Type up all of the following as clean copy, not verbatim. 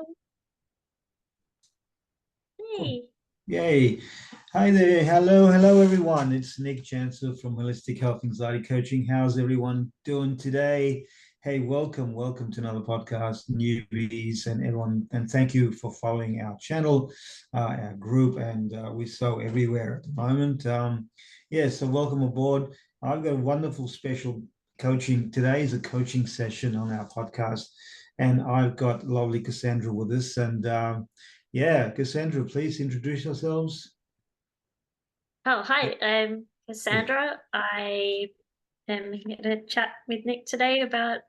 Cool. Hey. Yay. Hi there. Hello, everyone. It's Nick Janser from Holistic Health Anxiety Coaching. How's everyone doing today? Hey, welcome to another podcast, newbies and everyone. And thank you for following our channel, our group, and we're so everywhere at the moment. So welcome aboard. I've got a wonderful special coaching. Today is a coaching session on our podcast, and I've got lovely Cassandra with us. And Cassandra, please introduce yourselves. Oh, hi. I'm Cassandra. I am here to chat with Nick today about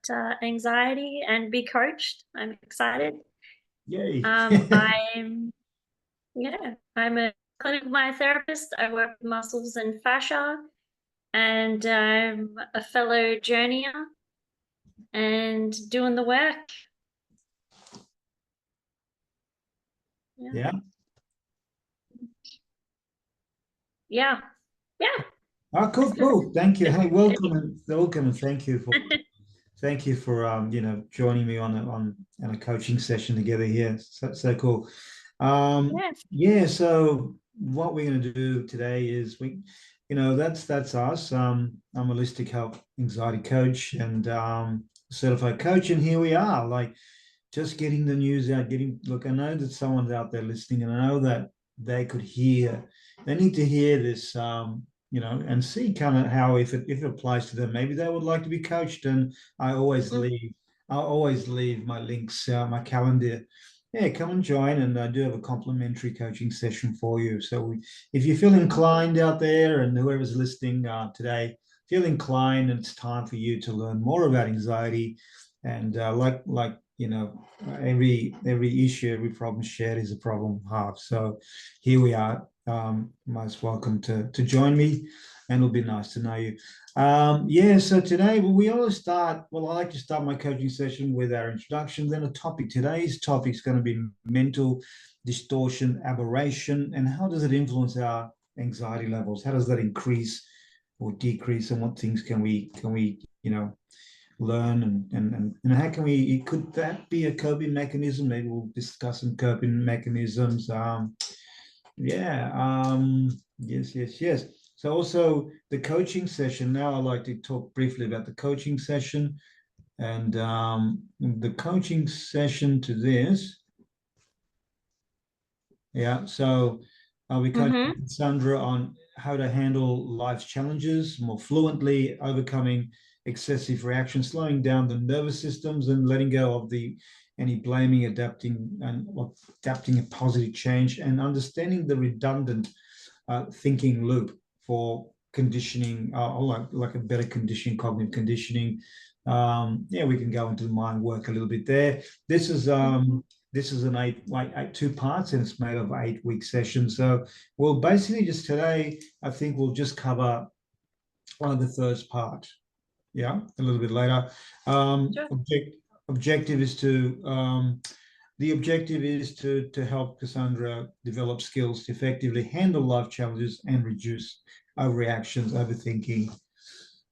anxiety and be coached. I'm excited. Yay. I'm I'm a clinical myotherapist. I work with muscles and fascia, and I'm a fellow journeyer and doing the work. Yeah. Yeah. Yeah. Yeah. Oh, cool. Thank you. Hey, welcome, and thank you for joining me on a coaching session together here. So cool. Yes. Yeah. So what we're going to do today is that's us. I'm a holistic health anxiety coach and certified coach, and here we are. Like just getting the news out, look, I know that someone's out there listening, and I know that they need to hear this, and see kind of how if it applies to them, maybe they would like to be coached. And I always leave my links, my calendar. Yeah, come and join, and I do have a complimentary coaching session for you. So if you feel inclined out there, and whoever's listening today, feel inclined, and it's time for you to learn more about anxiety, and every issue, every problem shared is a problem halved. So here we are. Most welcome to join me, and it'll be nice to know you. So today, we always start. Well, I like to start my coaching session with our introduction, then a topic. Today's topic is going to be mental distortion, aberration, and how does it influence our anxiety levels? How does that increase or decrease, and what things can we learn, and how can we, could that be a coping mechanism? Maybe we'll discuss some coping mechanisms. Yes. So also the coaching session. Now I'd like to talk briefly about the coaching session, and the coaching session to this. Yeah, so I'll be coaching Mm-hmm. Sandra on how to handle life's challenges more fluently, overcoming excessive reaction, slowing down the nervous systems, and letting go of any blaming, adapting a positive change, and understanding the redundant thinking loop for conditioning, like a better conditioning, cognitive conditioning. We can go into the mind work a little bit there. This is an eight 2 parts, and it's made of 8 week sessions. So we'll basically just today, I think we'll just cover the first part. Yeah, a little bit later. Sure. Objective is to the objective is to help Cassandra develop skills to effectively handle life challenges and reduce overreactions, overthinking,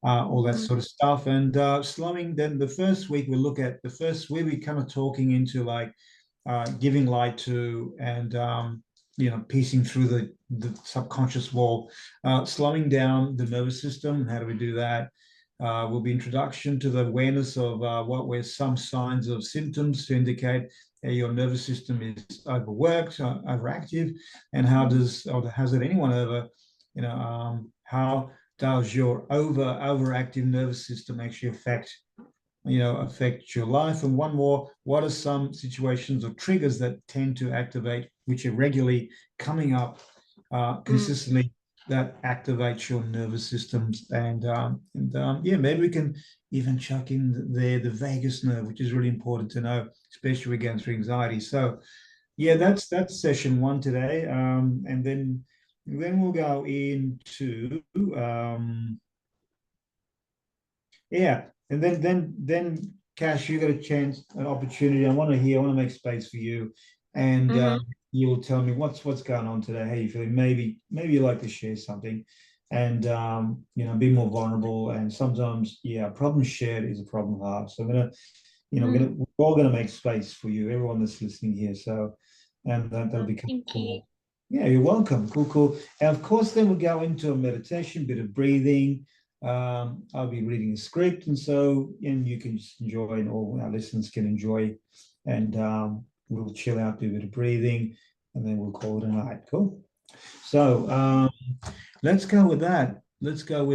all that sort of stuff. And slowing. Then the first week we kind of talking into like giving light to, and piecing through the subconscious wall, slowing down the nervous system. How do we do that? Will be introduction to the awareness of what were some signs of symptoms to indicate your nervous system is overworked, overactive, and has it anyone ever, how does your overactive nervous system actually affect your life? And one more, what are some situations or triggers that tend to activate, which are regularly coming up consistently, that activates your nervous systems? Maybe we can even chuck in there the vagus nerve, which is really important to know, especially when going through anxiety. So yeah, that's session one today. And then we'll go into yeah, and then Cash, you got a chance, an opportunity. I want to make space for you, and Mm-hmm. you will tell me what's going on today. How you feeling? Maybe you like to share something, and be more vulnerable. And sometimes, yeah, a problem shared is a problem halved. So I'm gonna you know, we're all going to make space for you, everyone that's listening here. So, and that'll be Thank you. cool. Yeah, you're welcome. Cool, cool. And of course, then we'll go into a meditation, bit of breathing. I'll be reading a script, and you can just enjoy, and all our listeners can enjoy, and we'll chill out, do a bit of breathing, and then we'll call it a night. Cool. So let's go with that. Let's go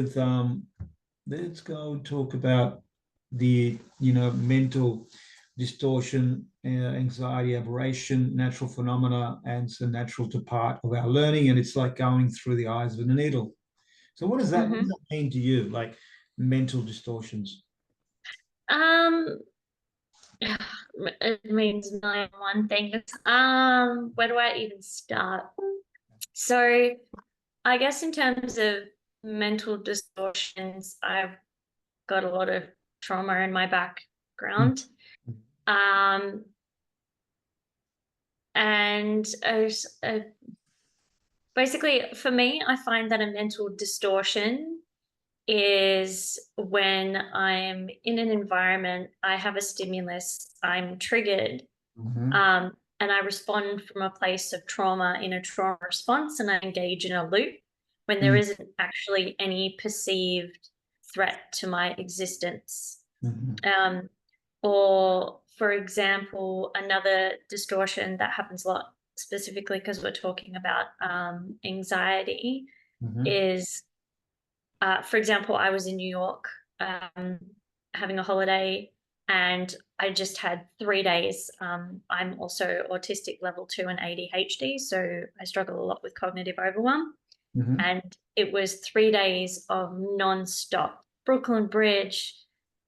talk about the mental distortion, anxiety, aberration, natural phenomena, and it's a natural to part of our learning, and it's like going through the eyes of a needle. So what does that mean to you, like mental distortions? It means a million and one things. Where do I even start? So I guess in terms of mental distortions, I've got a lot of trauma in my background. And basically, for me, I find that a mental distortion is when I'm in an environment, I have a stimulus, I'm triggered, and I respond from a place of trauma in a trauma response, and I engage in a loop when there isn't actually any perceived threat to my existence. Or, for example, another distortion that happens a lot, specifically because we're talking about anxiety, is, for example, I was in New York having a holiday, and I just had 3 days. I'm also autistic level 2 and ADHD, so I struggle a lot with cognitive overwhelm. And it was 3 days of nonstop Brooklyn Bridge,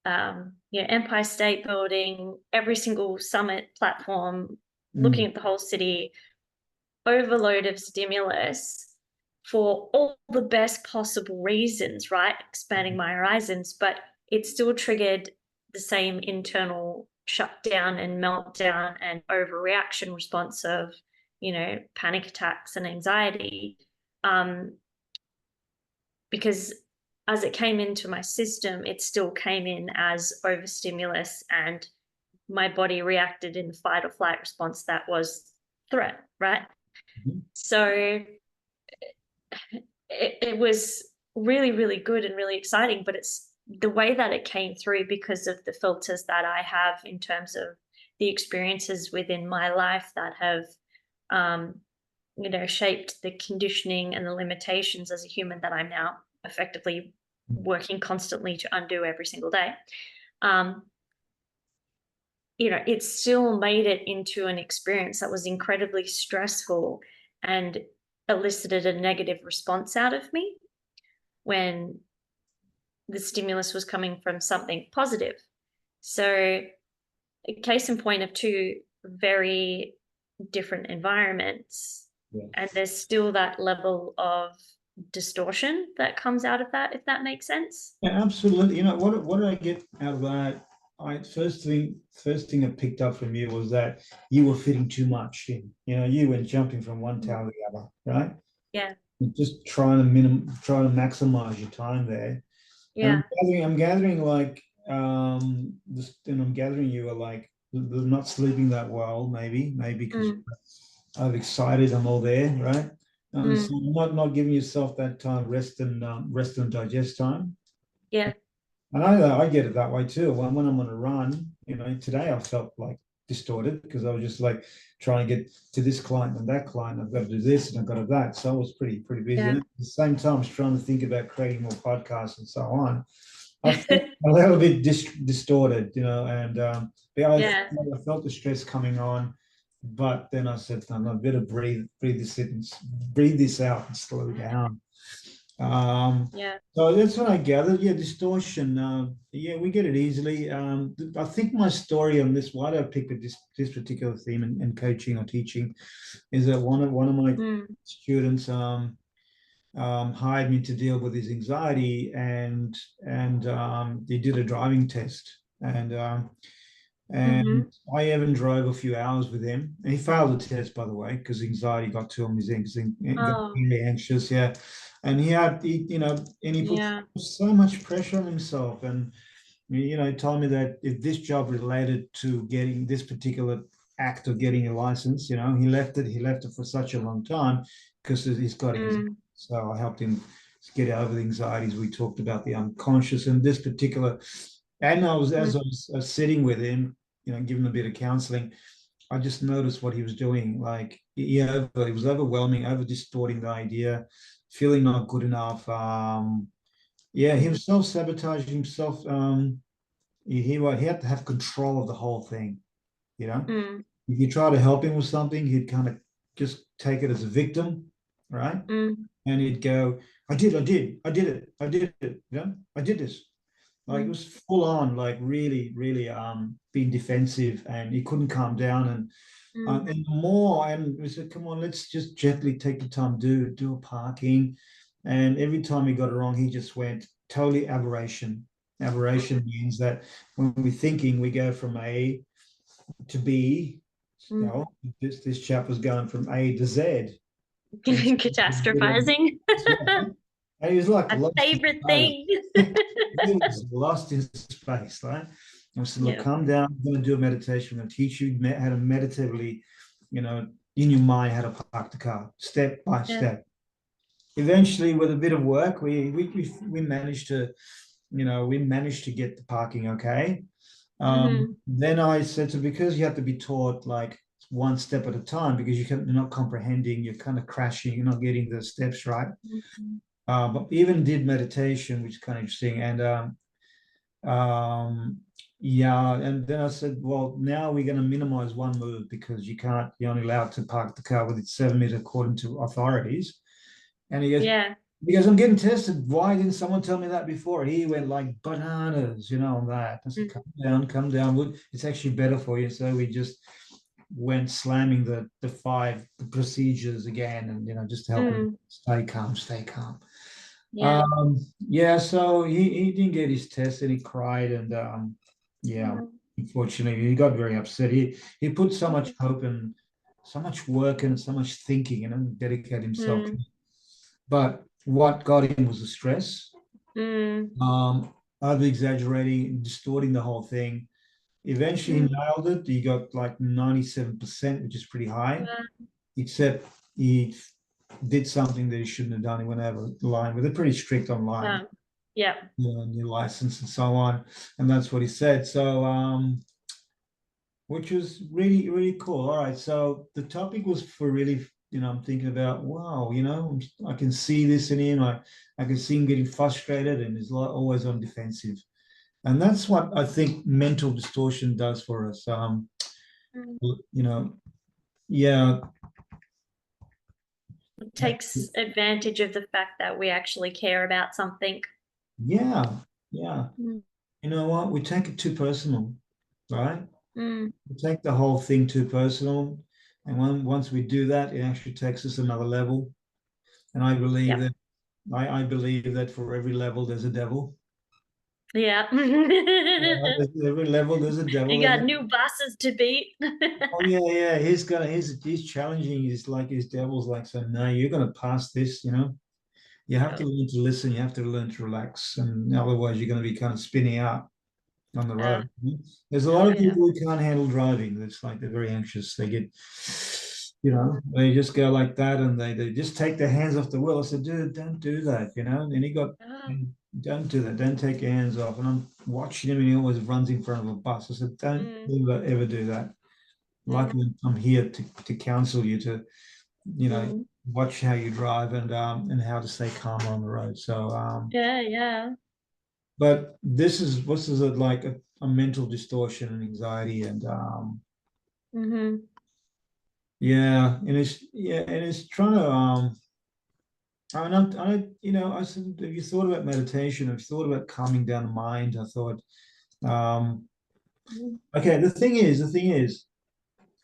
Empire State Building, every single summit platform, looking at the whole city, overload of stimulus for all the best possible reasons, right? Expanding my horizons, but it still triggered the same internal shutdown and meltdown and overreaction response of, panic attacks and anxiety. Because as it came into my system, it still came in as overstimulus, and my body reacted in the fight or flight response that was threat, right? So it was really, really good and really exciting, but it's the way that it came through because of the filters that I have in terms of the experiences within my life that have, shaped the conditioning and the limitations as a human that I'm now effectively working constantly to undo every single day. It still made it into an experience that was incredibly stressful and elicited a negative response out of me when the stimulus was coming from something positive. So, a case in point of two very different environments, and there's still that level of distortion that comes out of that, if that makes sense. Yeah, absolutely. What did I get out of that? First thing I picked up from you was that you were fitting too much in. You were jumping from one tower to the other, right? Yeah. Just trying to maximize your time there. Yeah. And I'm gathering like and I'm gathering you are like not sleeping that well, maybe because I'm excited, I'm all there, right? So not giving yourself that time, rest and digest time. Yeah. And I get it that way too. When I'm on a run, today I felt like distorted because I was just like trying to get to this client and that client. I've got to do this and I've got to do that. So I was pretty busy. Yeah. And at the same time, I was trying to think about creating more podcasts and so on. I felt a little bit distorted, and I felt the stress coming on. But then I said, no, I better breathe this out and slow down. So that's what I gathered. Yeah, distortion. We get it easily. I think my story on this, why do I pick this particular theme in coaching or teaching, is that one of my students hired me to deal with his anxiety, and he did a driving test, and I even drove a few hours with him, and he failed the test, by the way, because anxiety got to him. He got really anxious, and he put so much pressure on himself, and You know, he told me that if this job related to getting this particular act of getting a license, you know, he left it for such a long time because he's got anxiety. Mm, So I helped him get over the anxieties. We talked about the unconscious and this particular, and mm, I was sitting with him, you know, giving him a bit of counseling, I just noticed what he was doing. Like, yeah, it was overwhelming, over distorting the idea, feeling not good enough. Yeah, he mm, was self-sabotaging himself. He had to have control of the whole thing, you know. mm, If you try to help him with something, he'd kind of just take it as a victim, right? mm, And he'd go, I did it, you know, I did this. Like it mm, was full on, like really, really being defensive, and he couldn't calm down. mm, And more, and we said, come on, let's just gently take the time, do a parking. And every time he got it wrong, he just went totally aberration. Aberration means that when we're thinking, we go from A to B. You mm. know, this chap was going from A to Z. And Catastrophizing. and he was like My lost in favorite space. thing. He was lost in space, right? I said, look, Yeah. calm down. I'm going to do a meditation. I'm going to teach you how to meditatively, you know, in your mind, how to park the car step by Yeah. step. Eventually, with a bit of work, we managed to, you know, we managed to get the parking okay. Mm-hmm. Then I said, so because you have to be taught like one step at a time, because you're not comprehending, you're kind of crashing, you're not getting the steps right. Mm-hmm. But even did meditation, which is kind of interesting. And yeah, and then I said, well, now we're going to minimize one move because you're only allowed to park the car within 7 meters according to authorities. And Yeah. he goes, I'm getting tested. Why didn't someone tell me that before? He went like bananas, you know, on that. I said, Mm, come down, come down. It's actually better for you. So we just went slamming the five the procedures again, and you know, just to help him mm, stay calm, stay calm. yeah. Yeah, so he didn't get his test and he cried, and yeah, Mm, unfortunately he got very upset. He put so much mm, hope and so much work and so much thinking and dedicate himself. mm, But what got him was the stress, mm, over exaggerating, distorting the whole thing. Eventually he mm. nailed it. He got like 97%, which is pretty high, Uh, except he did something that he shouldn't have done. He went over the line, but they're pretty strict online, um, yeah. you know, new license and so on. And that's what he said. So, which was really, really cool. All right. So the topic was for really, you know, I'm thinking about, wow, you know, I can see this in him. I can see him getting frustrated and he's always on defensive. And that's what I think mental distortion does for us. Mm. You know, yeah, It takes advantage of the fact that we actually care about something. yeah, yeah. Mm, You know what? We take it too personal, right? mm, We take the whole thing too personal. And once we do that, it actually takes us another level. And yeah. I believe that for every level there's a devil. Yeah. Every level there's a devil. You got new bosses to beat. Oh yeah, yeah. He's challenging. He's like his devil's like, so no, you're gonna pass this, you know. You have to Oh, learn to listen, you have to learn to relax, and otherwise you're gonna be kind of spinning out on the uh, road. There's a lot oh of yeah. people who can't handle driving. It's like they're very anxious. They get, you know, they just go like that and they just take their hands off the wheel. I said, dude, don't do that, you know. And he got, Oh, don't do that. Don't take your hands off. And I'm watching him and he always runs in front of a bus. I said, don't mm, ever do that. mm, Luckily, I'm here to counsel you to, you know, mm. watch how you drive and how to stay calm on the road. So, Yeah, yeah. but this is like a mental distortion and anxiety and Mm-hmm. yeah, and it's trying to you know, I said, have you thought about meditation? Have you thought about calming down the mind? I thought, um, Mm-hmm. okay, the thing is,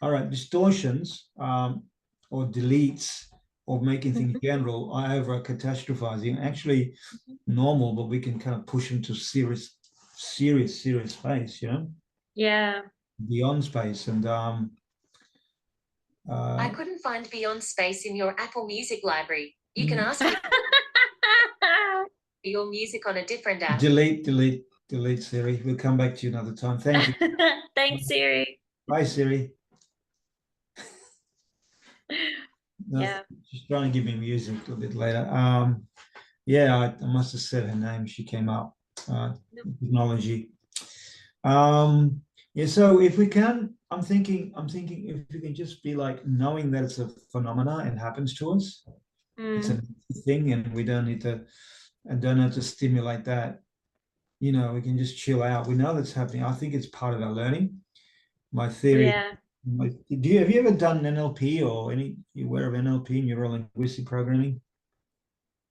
all right, distortions or deletes or making things general are over catastrophizing. Actually, normal, but we can kind of push into serious space, you know, Yeah. beyond space. And I couldn't find Beyond Space in your Apple Music library. You can mm, ask for your music on a different app. delete delete Siri. We'll come back to you another time. Thank you. Thanks, Siri. Bye, Siri. No, Yeah. she's trying to give me music a little bit later. Yeah, I must have said her name. She came up. Technology. Yeah, so if we can, I'm thinking if we can just be like knowing that it's a phenomena and happens to us, it's a thing, and we don't need to, and don't have to stimulate that. You know, we can just chill out. We know that's happening. I think it's part of our learning. My theory. Yeah. Have you ever done NLP or you aware of NLP, neuro linguistic programming?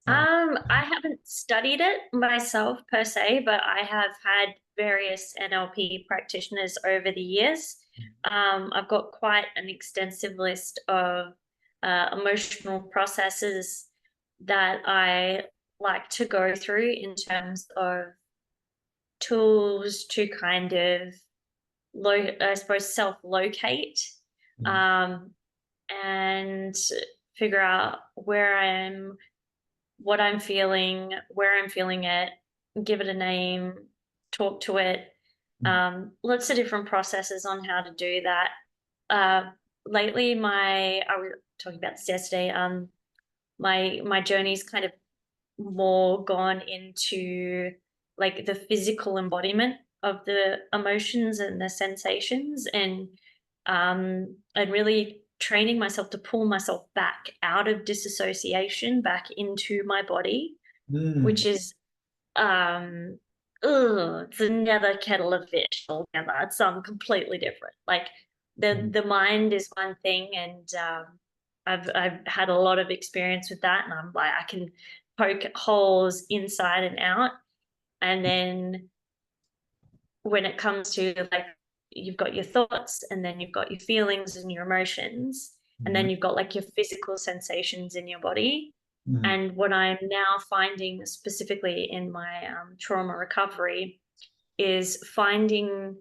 I haven't studied it myself per se, but I have had various NLP practitioners over the years. I've got quite an extensive list of emotional processes that I like to go through in terms of tools to kind of I suppose self-locate and figure out where I am, what I'm feeling, where I'm feeling it, give it a name, talk to it. Lots of different processes on how to do that. Lately, I was talking about this yesterday. My journey's kind of more gone into like the physical embodiment of the emotions and the sensations, and really training myself to pull myself back out of disassociation back into my body, which is it's another kettle of fish altogether. It's something completely different. Like the mind is one thing, and I've had a lot of experience with that, and I'm like I can poke holes inside and out, and then when it comes to like you've got your thoughts, and then you've got your feelings and your emotions, and then you've got like your physical sensations in your body. And what I'm now finding specifically in my trauma recovery is finding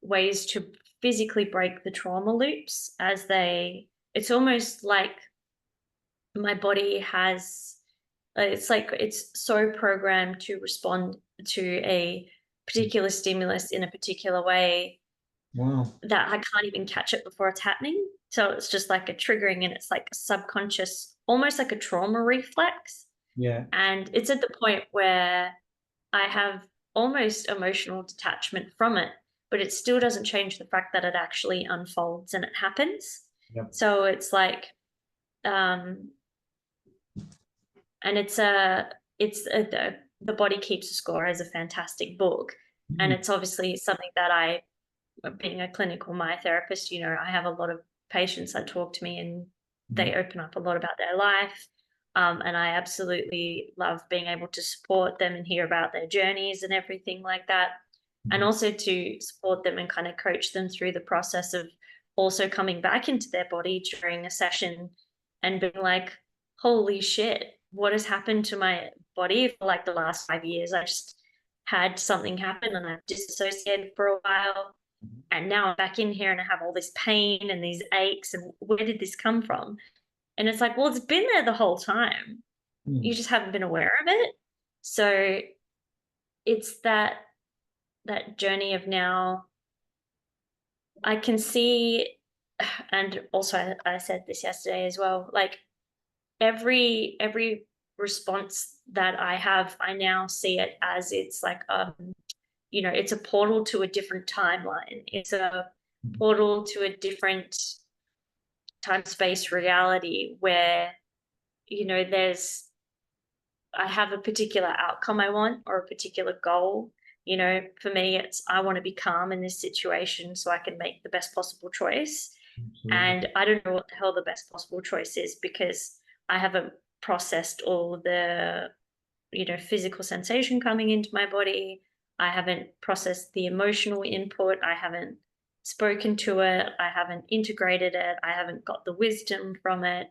ways to physically break the trauma loops it's almost like my body has, it's like it's so programmed to respond to a particular stimulus in a particular way. Wow. That I can't even catch it before it's happening. So it's just like a triggering, and it's like a subconscious, almost like a trauma reflex. Yeah. And it's at the point where I have almost emotional detachment from it, but it still doesn't change the fact that it actually unfolds and it happens. Yep. So it's like, and The Body Keeps a Score is a fantastic book. And it's obviously something that being a clinical myotherapist, I have a lot of patients that talk to me, and they open up a lot about their life. And I absolutely love being able to support them and hear about their journeys and everything like that. And also to support them and kind of coach them through the process of also coming back into their body during a session and being like, holy shit, what has happened to my body for like the last 5 years? I just had something happen and I've disassociated for a while. And now I'm back in here and I have all this pain and these aches, and where did this come from? And it's like, well, it's been there the whole time. You just haven't been aware of it. So it's that journey of now I can see, and also I said this yesterday as well, like every response that I have, I now see it as it's like it's a portal to a different timeline. It's a portal to a different time-space reality where, I have a particular outcome I want, or a particular goal. For me, it's I want to be calm in this situation so I can make the best possible choice. And I don't know what the hell the best possible choice is, because I haven't processed all the, physical sensation coming into my body. I haven't processed the emotional input. I haven't spoken to it. I haven't integrated it. I haven't got the wisdom from it.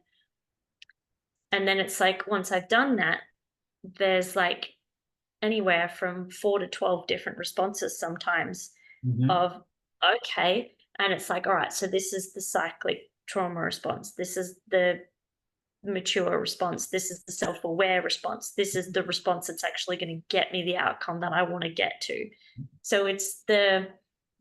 And then it's like, once I've done that, there's like anywhere from 4 to 12 different responses sometimes of, okay. And it's like, all right, so this is the cyclic trauma response. This is the mature response. This is the self-aware response. This is the response that's actually going to get me the outcome that I want to get to. So it's a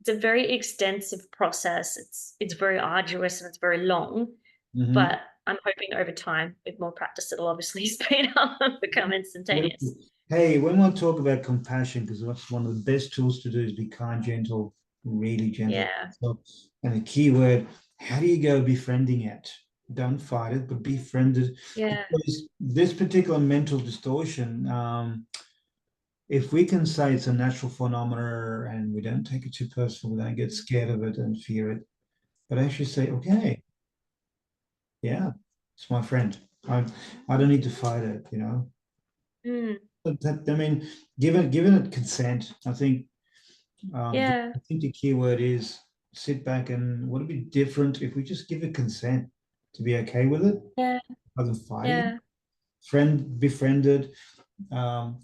very extensive process. It's very arduous and it's very long, Mhm. but I'm hoping over time with more practice it'll obviously speed up and become instantaneous. Hey, when we talk about compassion, because that's one of the best tools to do is be kind, gentle, really gentle. Yeah. So, and the key word, how do you go befriending it? Don't fight it, but befriend it. Yeah. Because this particular mental distortion, if we can say it's a natural phenomenon and we don't take it too personal, we don't get scared of it and fear it, but actually say, okay, yeah, it's my friend. I don't need to fight it, you know. Mm. But I mean, given it consent, I think Yeah. I think the key word is sit back and would it be different if we just give it consent to be okay with it, Yeah. rather than fighting it? Yeah. Befriended,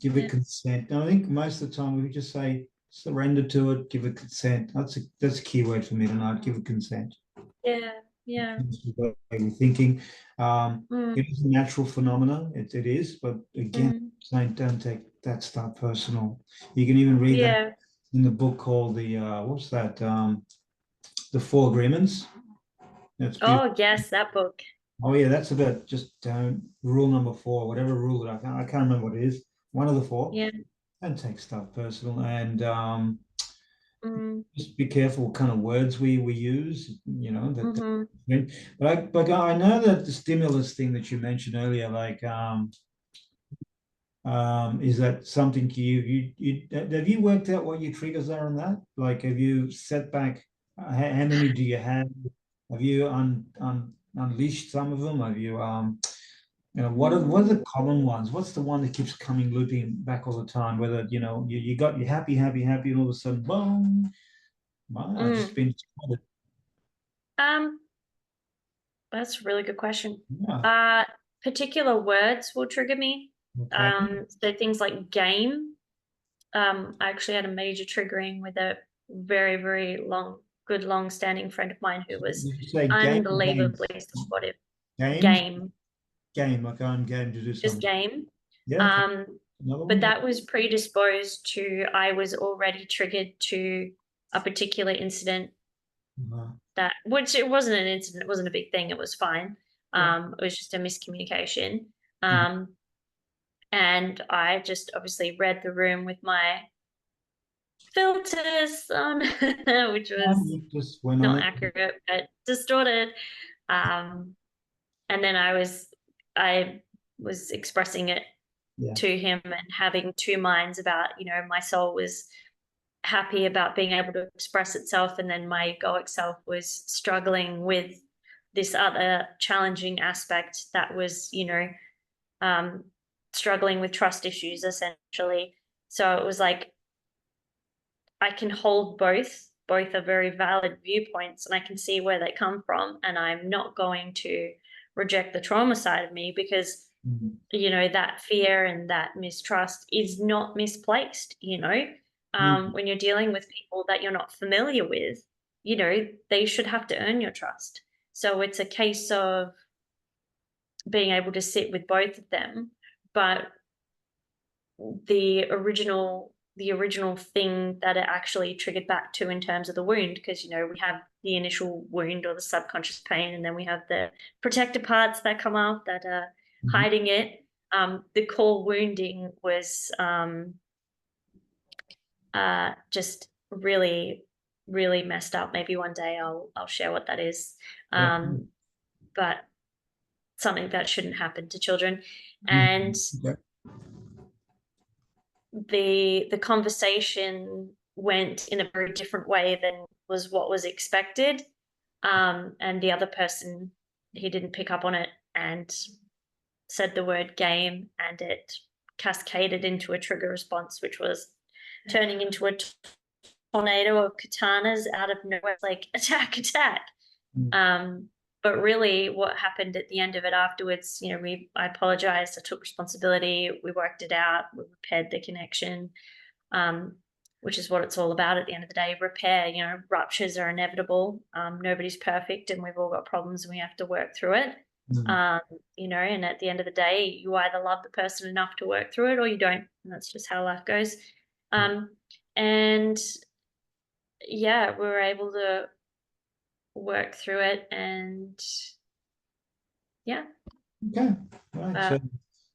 give Yeah. it consent. And I think most of the time we just say surrender to it, give it consent. That's a key word for me tonight. Give it consent. Yeah. Yeah. Way we're thinking. Mm. It is a natural phenomenon. It is, but again, Mm. saying don't take that stuff personal. You can even read that Yeah. in the book called the what's that? The Four Agreements. That's beautiful. Oh, yes, that book. Oh yeah, that's about just don't rule number 4, whatever rule that I can't remember what it is. One of the 4. Yeah. Don't take stuff personal and Mm. just be careful what kind of words we use. You know that. Mm-hmm. But I know that the stimulus thing that you mentioned earlier, like is that something you have you worked out what your triggers are on that? Like, have you set back? How many do you have? Have you unleashed some of them? Have you what are the common ones? What's the one that keeps coming looping back all the time? Whether you got you happy, and all of a sudden, boom, I've just Mm. been disappointed. Um, that's a really good question. Yeah. Particular words will trigger me. Okay. So things like game. I actually had a major triggering with a very, very good long-standing friend of mine who was Did you say game or games? unbelievably supportive. Games? Game, Game, like I'm game to do just something. game. Yeah, okay. Um, Another but one? that was predisposed to, I was already triggered to a particular incident which it wasn't an incident, it wasn't a big thing, it was fine. Yeah. It was just a miscommunication. Mhm. And I just obviously read the room with my filters on, which was You just went on not it. accurate, but distorted. Um, and then I was expressing it Yeah. to him and having two minds about, my soul was happy about being able to express itself, and then my egoic self was struggling with this other challenging aspect that was um, struggling with trust issues essentially. So it was like I can hold both are very valid viewpoints and I can see where they come from, and I'm not going to reject the trauma side of me because Mhm. that fear and that mistrust is not misplaced. Mhm. When you're dealing with people that you're not familiar with, they should have to earn your trust. So it's a case of being able to sit with both of them, but the original thing that it actually triggered back to in terms of the wound, because we have the initial wound or the subconscious pain, and then we have the protective parts that come up that are Mhm. hiding it. The core wounding was just really, really messed up. Maybe one day I'll share what that is. Yeah. But something that shouldn't happen to children. And Mhm. Yeah. the conversation went in a very different way than was what was expected. And the other person, he didn't pick up on it and said the word game, and it cascaded into a trigger response, which was turning into a tornado of katanas out of nowhere, like attack, attack. Mhm. But really what happened at the end of it afterwards, I apologized, I took responsibility, we worked it out, we repaired the connection, which is what it's all about at the end of the day. Repair, ruptures are inevitable. Nobody's perfect and we've all got problems and we have to work through it. Mm. You know, and at the end of the day, you either love the person enough to work through it or you don't. And that's just how life goes. Yeah. And yeah, we were able to work through it, and yeah, Okay. Right. So it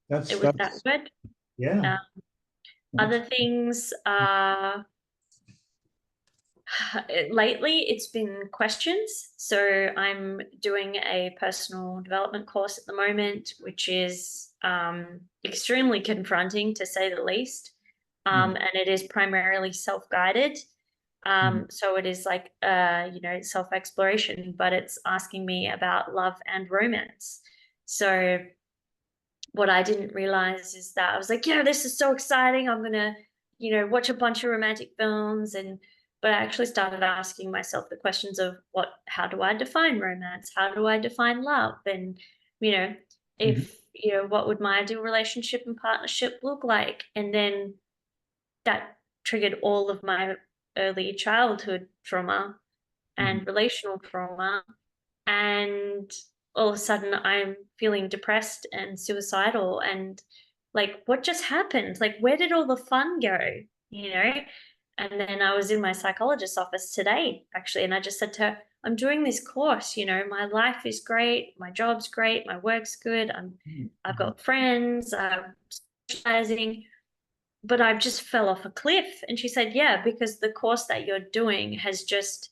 that's was that good. yeah. Uh, That's, Other things are lately it's been questions. So I'm doing a personal development course at the moment, which is extremely confronting to say the least. mm, And it is primarily self-guided. mm, So it is like you know, self-exploration, but it's asking me about love and romance. So what I didn't realize is that I was like, yeah, this is so exciting. I'm gonna, you know, watch a bunch of romantic films, and but I actually started asking myself the questions of how do I define romance? How do I define love? And, you know, mhm, if, you know, what would my ideal relationship and partnership look like? And then that triggered all of my early childhood trauma mhm, and relational trauma, and all of a sudden I'm feeling depressed and suicidal, and like, what just happened? Like, where did all the fun go? You know? And then I was in my psychologist's office today, actually, and I just said to her, I'm doing this course, you know, my life is great, my job's great, my work's good, I've mhm, got friends, I'm socializing, but I just fell off a cliff. And she said, yeah, because the course that you're doing has just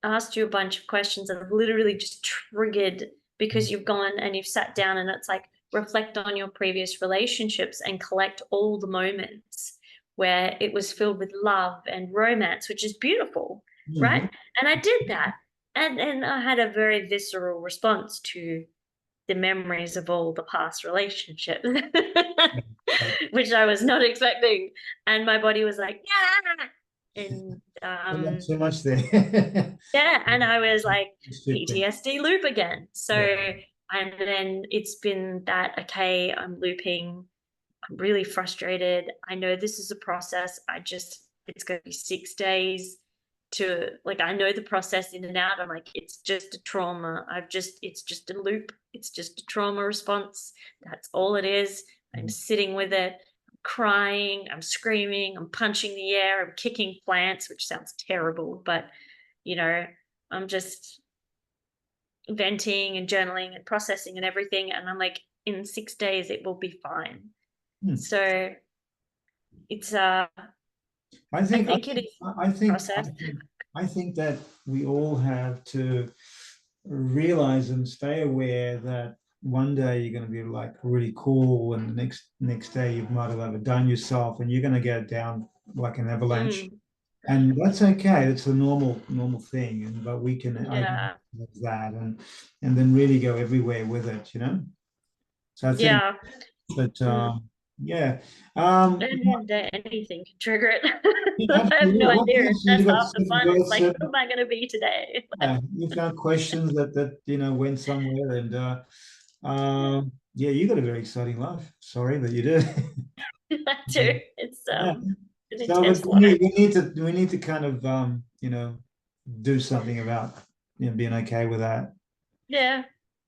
asked you a bunch of questions that have literally just triggered because you've gone and you've sat down and it's like reflect on your previous relationships and collect all the moments where it was filled with love and romance, which is beautiful, right? mhm. And I did that. And I had a very visceral response to the memories of all the past relationships, which I was not expecting. And my body was like, yeah. And Not so much there. yeah, and I was like, Shifting. PTSD loop again. So, Yeah. and then it's been that, okay, I'm looping, I'm really frustrated. I know this is a process. It's going to be 6 days to, like, I know the process in and out. I'm like, it's just a trauma. It's just a loop. It's just a trauma response. That's all it is. I'm sitting with it, crying, I'm screaming, I'm punching the air, I'm kicking plants, which sounds terrible, but you know, I'm just venting and journaling and processing and everything. And I'm like, in 6 days, it will be fine. Hmm. So it's, I I think, I think it think, is I think, I process. think, I think that we all have to realize and stay aware that one day you're going to be like really cool, and the next day you might have overdone yourself, and you're going to go down like an avalanche, Mm, and that's okay. It's a normal thing, and but we can identify yeah. that and then really go everywhere with it, you know. So I think, Yeah. but Mm. yeah, And anything can trigger it. yeah, I have absolutely. no Well, idea. yes, you've That's got half the certain fun. It's words, like, certain who am I going to be today? yeah, you found questions that went somewhere, and yeah, you got a very exciting life. Sorry, but you do. I do. It's Yeah. an So, but intense life. we need to kind of do something about being okay with that. Yeah.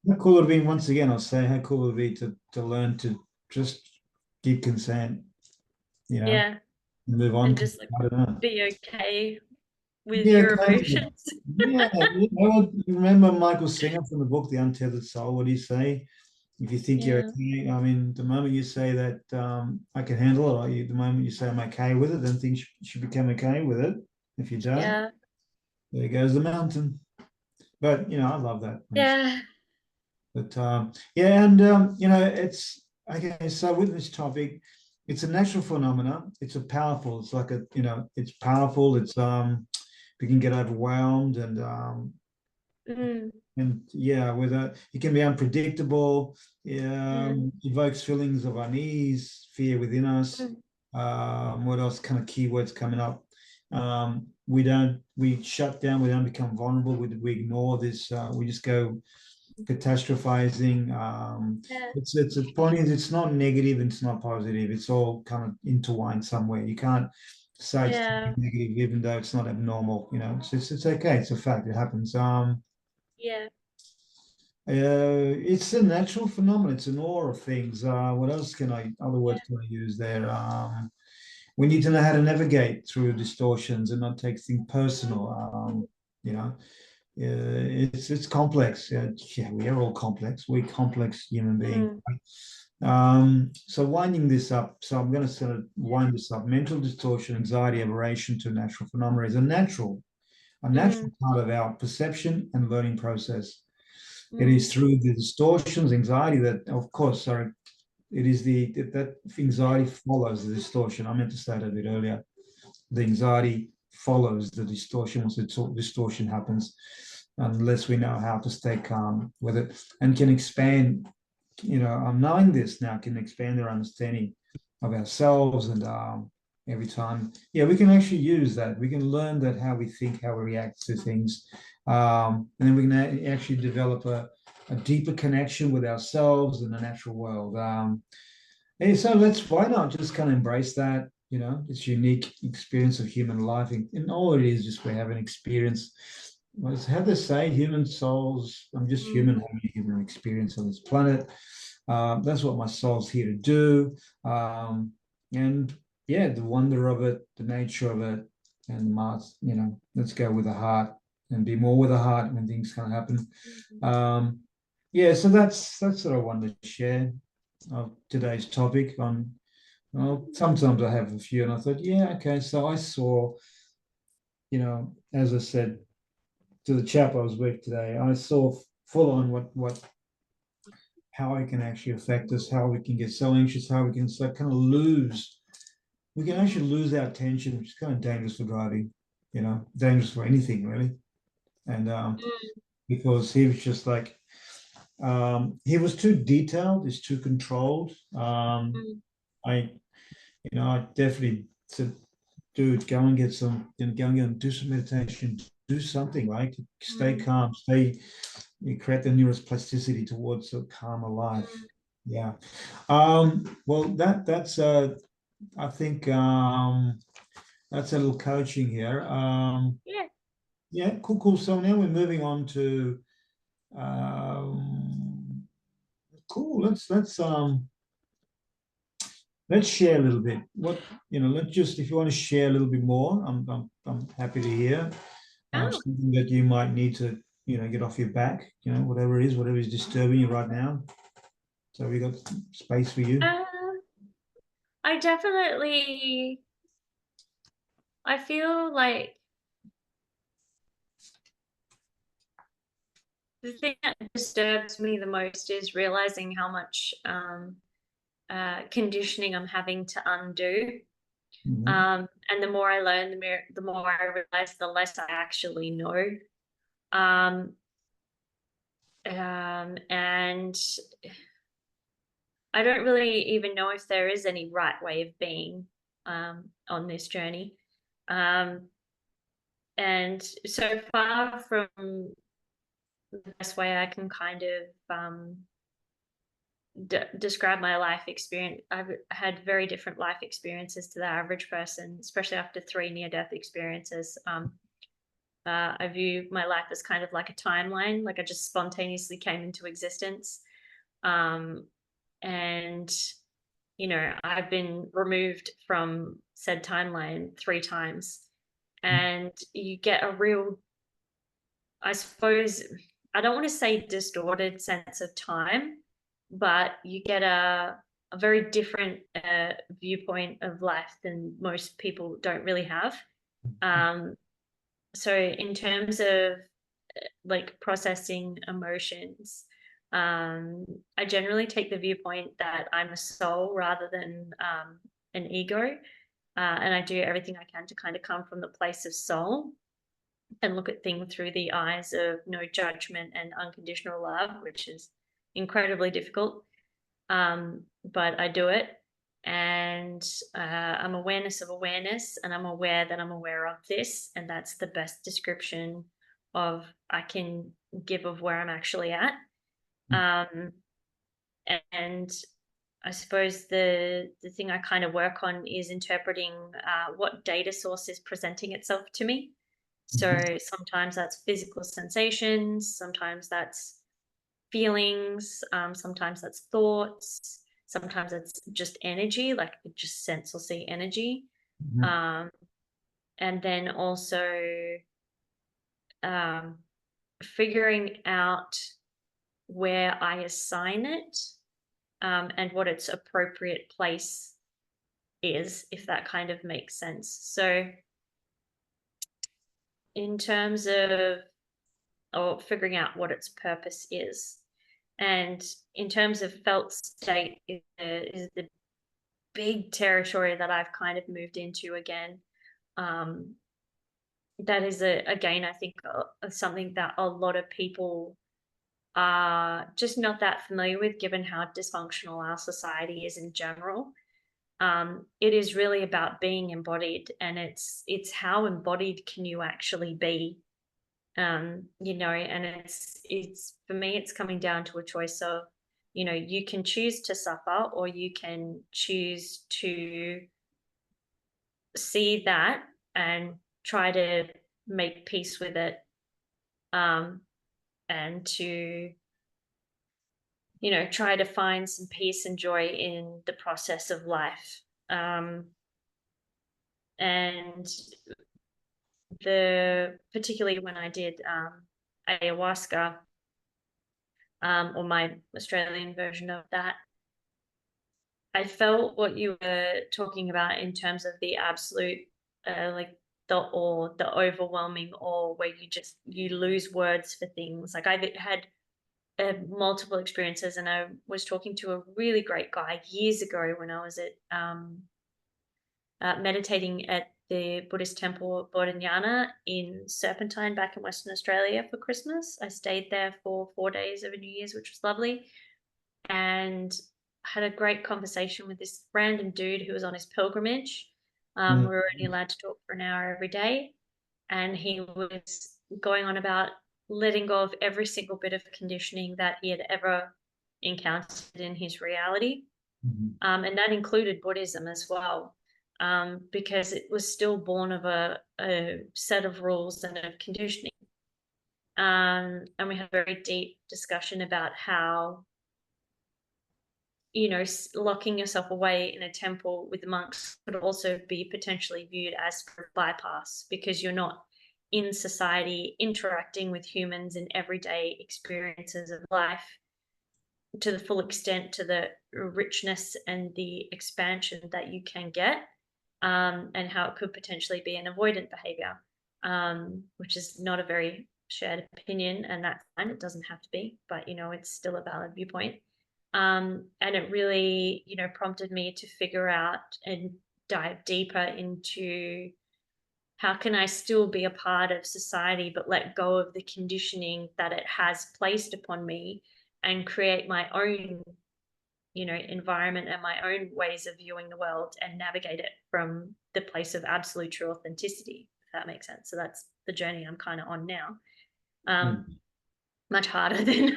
How cool it would be, once again, I'll say, how cool it would be to learn to just give consent, and Yeah. move on. And just like I don't know. be okay with Yeah, your okay. emotions. Yeah, you remember Michael Singer from the book The Untethered Soul? What do you say? If you think you're Yeah. okay, I mean, the moment you say that I can handle it, or the moment you say I'm okay with it, then things should become okay with it. If you don't, Yeah. there goes the mountain. But I love that. Yeah. But yeah, and it's okay. So with this topic, it's a natural phenomena. It's a powerful. It's like it's powerful. It's we can get overwhelmed, Mm, and yeah, with it can be unpredictable. mm, Evokes feelings of unease, fear within us. mm, What else? Kind of keywords coming up. We shut down. We don't become vulnerable. We ignore this. We just go catastrophizing. yeah. It's a point is it's not negative and it's not positive. It's all kind of intertwined somewhere. You can't say it's Yeah. negative even though it's not abnormal. It's okay. It's a fact. It happens. Yeah. It's a natural phenomenon. It's an aura of things. What else other words can I use there? We need to know how to navigate through distortions and not take things personal. You know, it's complex. Yeah, we are all complex. We're complex human beings. So winding this up, so I'm going to sort of wind this up. Mental distortion, anxiety, aberration to natural phenomena is a natural part of our perception and learning process. It is through the distortions, anxiety that, of course, sorry, it is that anxiety follows the distortion. I meant to say that a bit earlier. The anxiety follows the distortion once the distortion happens, unless we know how to stay calm with it and can expand. I'm knowing this now can expand our understanding of ourselves, and every time, we can actually use that. We can learn that how we think, how we react to things, and then we can actually develop a deeper connection with ourselves and the natural world. And so why not just kind of embrace that, this unique experience of human life. And all it is just we have an experience. How they say, human souls, I'm just human, having a human experience on this planet. That's what my soul's here to do. And the wonder of it, the nature of it, and Mars, let's go with the heart and be more with the heart when things kind of happen. So that's what I wanted to share of today's topic on. Well, sometimes I have a few, and I thought, okay. So I saw, as I said to the chap I was with today, I saw full on how it can actually affect us, how we can get so anxious, how we can kind of we can actually lose our attention, which is kind of dangerous for driving, dangerous for anything really. And because he was just like, he was too detailed, he's too controlled. I definitely said, dude, go and get some, go and do some meditation, do something, right? Stay calm, you create the neuroplasticity towards a calmer life. Yeah. Well, that's I think that's a little coaching here. Cool. So now we're moving on to cool. Let's share a little bit. If you want to share a little bit more, I'm happy to hear. Something that you might need to, get off your back, whatever is disturbing you right now. So we got space for you. I feel like the thing that disturbs me the most is realizing how much conditioning I'm having to undo. And the more I learn, the more I realize, the less I actually know. And I don't really even know if there is any right way of being on this journey. And so far from the best way I can kind of describe my life experience, I've had very different life experiences to the average person, especially after 3 near-death experiences. I view my life as kind of like a timeline, like I just spontaneously came into existence. And, I've been removed from said timeline 3 times. And you get a real, I suppose, I don't want to say distorted sense of time, but you get a very different viewpoint of life than most people don't really have. So in terms of like processing emotions, I generally take the viewpoint that I'm a soul rather than an ego. And I do everything I can to kind of come from the place of soul and look at things through the eyes of no judgment and unconditional love, which is incredibly difficult. But I do it. And I'm awareness of awareness, and I'm aware that I'm aware of this. And that's the best description of I can give of where I'm actually at. And I suppose the thing I kind of work on is interpreting what data source is presenting itself to me. So sometimes that's physical sensations, sometimes that's feelings, sometimes that's thoughts, sometimes it's just energy, like just sense or see energy. Mhm. And then also um, figuring out where I assign it, and what its appropriate place is, if that kind of makes sense. So, in terms of or figuring out what its purpose is, and in terms of felt state is the big territory that I've kind of moved into again. Um, that is again, I think, something that a lot of people are just not that familiar with, given how dysfunctional our society is in general. It is really about being embodied, and it's how embodied can you actually be. And it's for me, it's coming down to a choice of, you can choose to suffer, or you can choose to see that and try to make peace with it, um, and to, try to find some peace and joy in the process of life. And particularly when I did ayahuasca, or my Australian version of that, I felt what you were talking about in terms of the absolute, like the awe, the overwhelming awe, where you lose words for things. Like I've had multiple experiences, and I was talking to a really great guy years ago when I was meditating at the Buddhist temple Bodhinyana in Serpentine back in Western Australia for Christmas. I stayed there for 4 days over New Year's, which was lovely, and had a great conversation with this random dude who was on his pilgrimage. We were only allowed to talk for an hour every day, and he was going on about letting go of every single bit of conditioning that he had ever encountered in his reality. Mhm. And that included Buddhism as well, because it was still born of a set of rules and of conditioning. And we had a very deep discussion about how, locking yourself away in a temple with the monks could also be potentially viewed as a bypass, because you're not in society interacting with humans in everyday experiences of life to the full extent, to the richness and the expansion that you can get, and how it could potentially be an avoidant behavior, which is not a very shared opinion, and that's fine. It doesn't have to be, but it's still a valid viewpoint. And it really, prompted me to figure out and dive deeper into how can I still be a part of society but let go of the conditioning that it has placed upon me, and create my own, environment and my own ways of viewing the world, and navigate it from the place of absolute true authenticity, if that makes sense. So that's the journey I'm kind of on now. Much harder than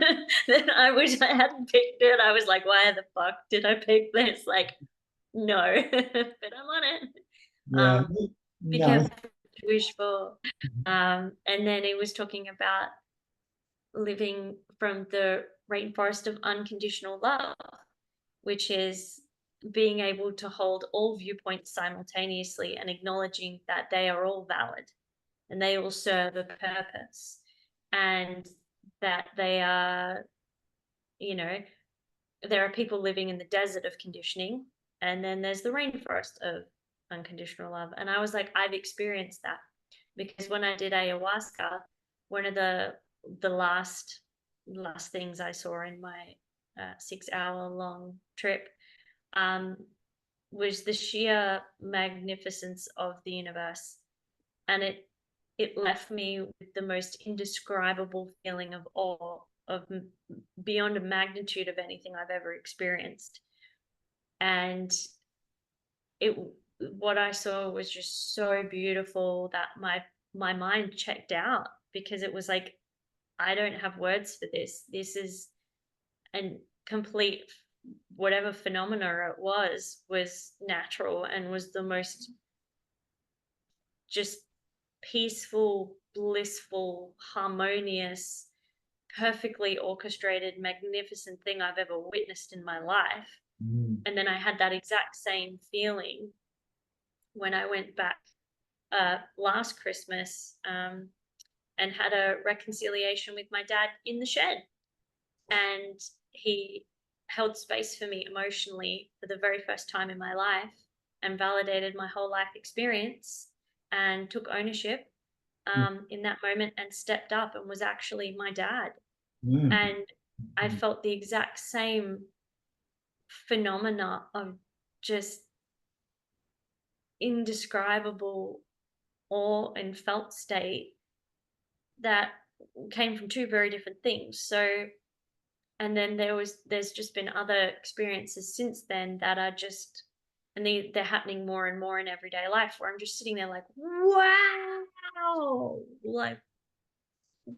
than I wish I hadn't picked it. I was like, why the fuck did I pick this? Like, no, but I'm on it. Yeah. Be No. careful what you wish for. And then he was talking about living from the rainforest of unconditional love, which is being able to hold all viewpoints simultaneously and acknowledging that they are all valid and they all serve a purpose, and that they are, there are people living in the desert of conditioning, and then there's the rainforest of unconditional love. And I was like, I've experienced that, because when I did ayahuasca, one of the last things I saw in my 6 hour long trip, um, was the sheer magnificence of the universe, and it left me with the most indescribable feeling of awe, of beyond a magnitude of anything I've ever experienced. And it what I saw was just so beautiful that my mind checked out, because it was like, I don't have words for this. This is an complete, whatever phenomena it was natural, and was the most just peaceful, blissful, harmonious, perfectly orchestrated, magnificent thing I've ever witnessed in my life. Mm. And then I had that exact same feeling when I went back last Christmas and had a reconciliation with my dad in the shed. And he held space for me emotionally for the very first time in my life and validated my whole life experience and took ownership in that moment and stepped up and was actually my dad. Mm. And I felt the exact same phenomena of just indescribable awe and felt state that came from two very different things. So, and then there's just been other experiences since then that are just, and they're happening more and more in everyday life where I'm just sitting there like, wow, like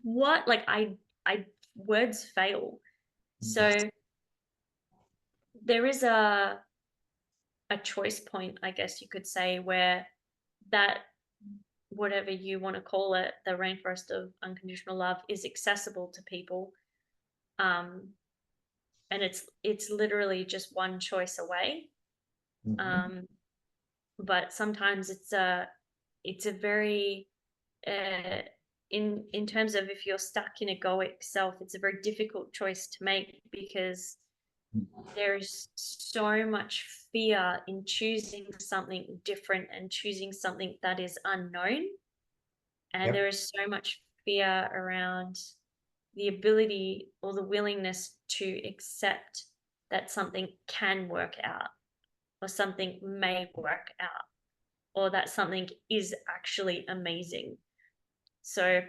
what? Like I words fail. So there is a choice point, I guess you could say, where that whatever you want to call it, the rainforest of unconditional love is accessible to people. Um, and it's literally just one choice away. Mhm. But sometimes it's a very uh, in terms of if you're stuck in egoic self, it's a very difficult choice to make because there is so much fear in choosing something different and choosing something that is unknown. And Yep. there is so much fear around the ability or the willingness to accept that something can work out or something may work out or that something is actually amazing. So,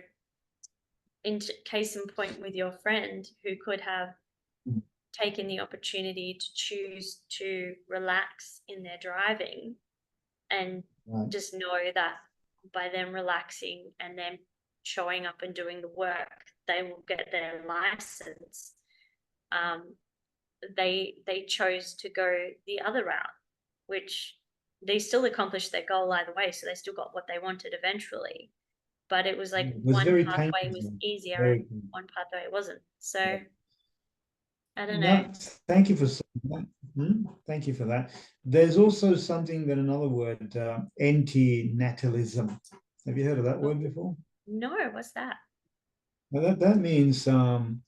case in point with your friend who could have Mm. taken the opportunity to choose to relax in their driving and Right. just know that by them relaxing and them showing up and doing the work, they will get their license. Um, they chose to go the other route, which they still accomplished their goal either way. So they still got what they wanted eventually. But it was like It was one very pathway painful. was easier Very and painful. one pathway wasn't. So Yeah. I don't know. No, thank you for saying that. Thank you for that. There's also something that another word, anti-natalism. Have you heard of that word before? No, what's that? Now that means some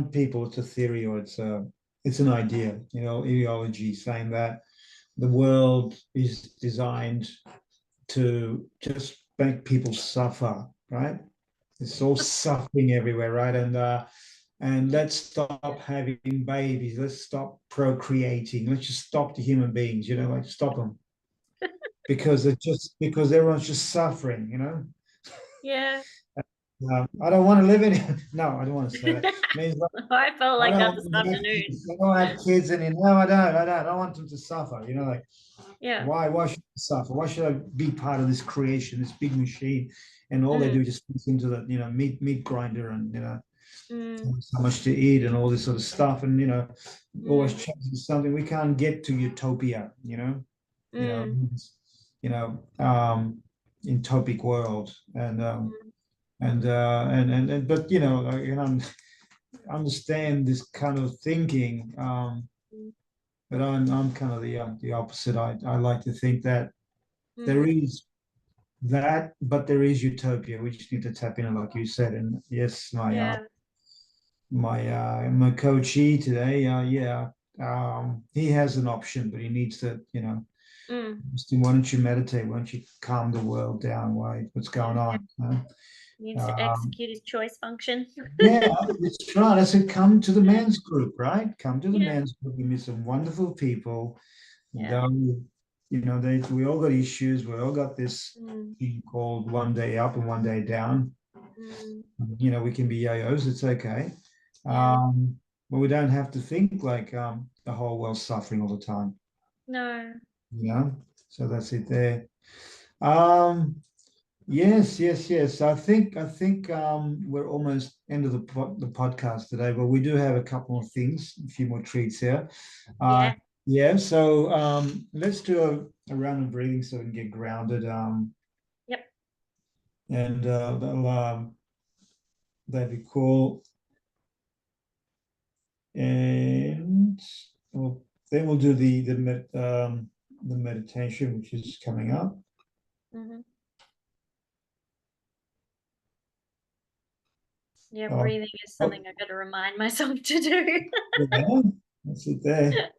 people, it's a theory or it's an idea, ideology saying that the world is designed to just make people suffer, right? It's all suffering everywhere, right? And let's stop having babies. Let's stop procreating. Let's just stop the human beings, like stop them because everyone's just suffering. Yeah. I don't want to live in. No, I don't want to say that. It means like, I felt I like don't that want this to have afternoon. kids. I don't have kids any. No, I don't. I don't want them to suffer. Like Yeah. why should I suffer? Why should I be part of this creation, this big machine? And all they Mm, do is just push into the meat grinder and mm, so much to eat and all this sort of stuff. And always mm, chasing something. We can't get to utopia. You know, mm, you know, in topic world and but I can understand this kind of thinking. mm, But I'm kind of the opposite. I like to think that there mm. is that, but there is utopia. We just need to tap in, like you said. And yes, Yeah. my coachee today, yeah, he has an option, but he needs to, Mm, why don't you meditate? Why don't you calm the world down? What's going yeah. on? Needs to Um, execute his choice function. yeah, it's right. I said, come to the men's group, right? Come to the Yeah. men's group. We meet some wonderful people. Yeah. We all got issues. We all got this Mm, thing called one day up and one day down. mm, We can be yo-yos. It's okay. yeah. But we don't have to think like the whole world's suffering all the time. No. So that's it there. Um, yes, yes, yes. I think we're almost end of the podcast today, but we do have a couple more things, a few more treats here. Uh, Yeah. yeah. So let's do a round of breathing so we can get grounded. Yep. And that'd be cool. And then we'll do the meditation, which is coming up. Mhm. Yeah, Oh, breathing is something I got to remind myself to do. yeah, that's it there.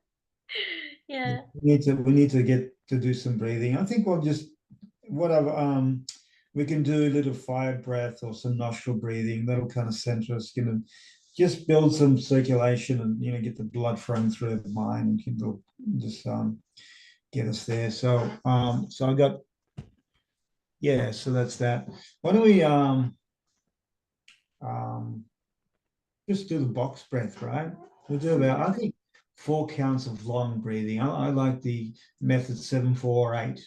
Yeah. We need to get to do some breathing. I think we'll just whatever we can do a little fire breath or some nostril breathing. That'll kind of center us, just build some circulation and get the blood flowing through the mind and just get us there. So I got so that's that. Why don't we um just do the box breath, right? We'll do about, I think, 4 counts of long breathing. I like the method 7-4-8,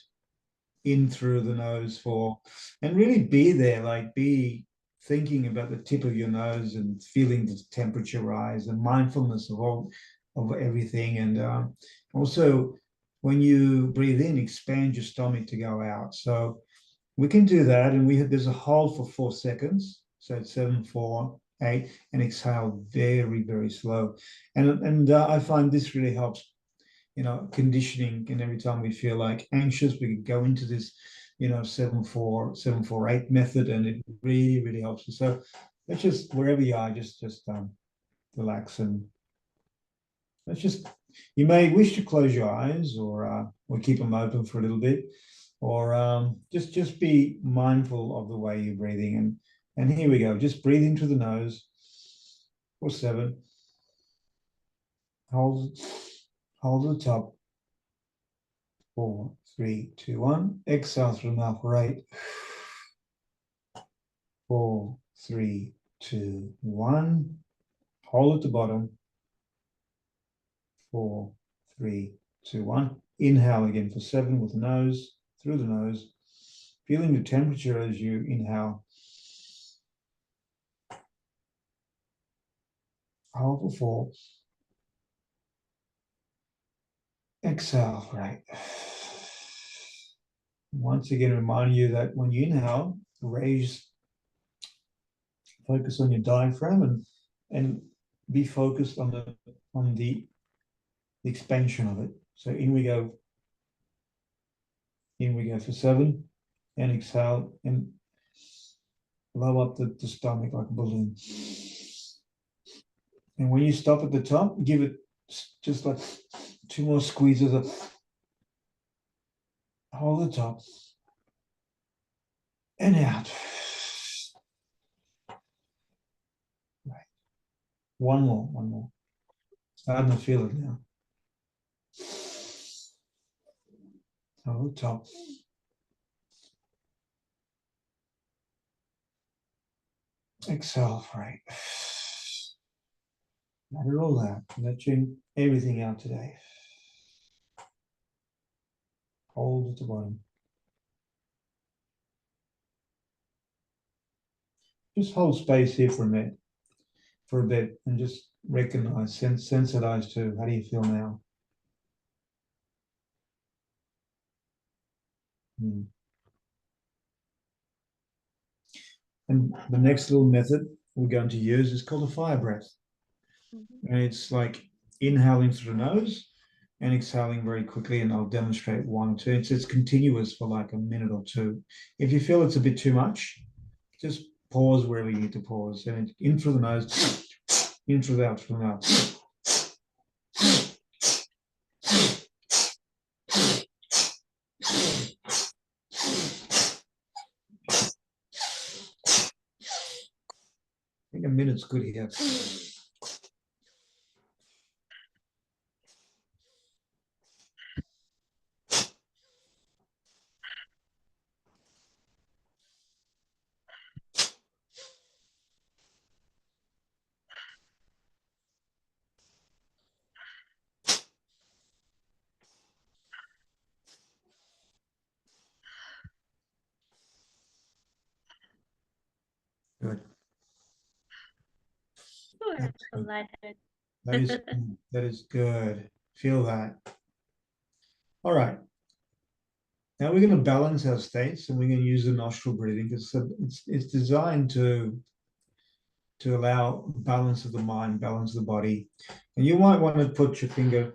in through the nose 4, and really be there, like be thinking about the tip of your nose and feeling the temperature rise and mindfulness of everything. And also, when you breathe in, expand your stomach to go out. So we can do that, and there's a hold for 4 seconds. So it's 7-4-8, and exhale very, very slow. And I find this really helps, conditioning. And every time we feel like anxious, we can go into this, 7-4-8 method, and it really, really helps us. So let's just, wherever you are, just relax, and let's just. You may wish to close your eyes, or keep them open for a little bit, or just be mindful of the way you're breathing. And here we go. Just breathe into the nose for 7. Hold the top. 4, 3, 2, 1. Exhale through the mouth for 8. 4, 3, 2, 1. Hold at the bottom. 4, 3, 2, 1. Inhale again for 7 with the nose, through the nose. Feeling the temperature as you inhale. Hold for 4. Exhale for 8. Once again, remind you that when you inhale, focus on your diaphragm and be focused on the expansion of it. So in we go for 7, and exhale and blow up the stomach like a balloon. And when you stop at the top, give it just like 2 more squeezes of. Hold the top and out. Right. One more. Starting to feel it now. Hold the top. Exhale for 8. Let it all out. Letting everything out today. Hold at the bottom. Just hold space here for a bit, and just recognize, sensitize to how do you feel now. And the next little method we're going to use is called a fire breath. And it's like inhaling through the nose and exhaling very quickly, and I'll demonstrate 1 or 2. It's continuous for like a minute or 2. If you feel it's a bit too much, just pause wherever you need to pause, and in through the nose, in through the out through the mouth. I think a minute's good here. Good. That's good. Lightheaded. That is good. Feel that. All right. Now we're going to balance our states, and we're going to use the nostril breathing, because it's designed to to allow balance of the mind, balance of the body. And you might want to put your finger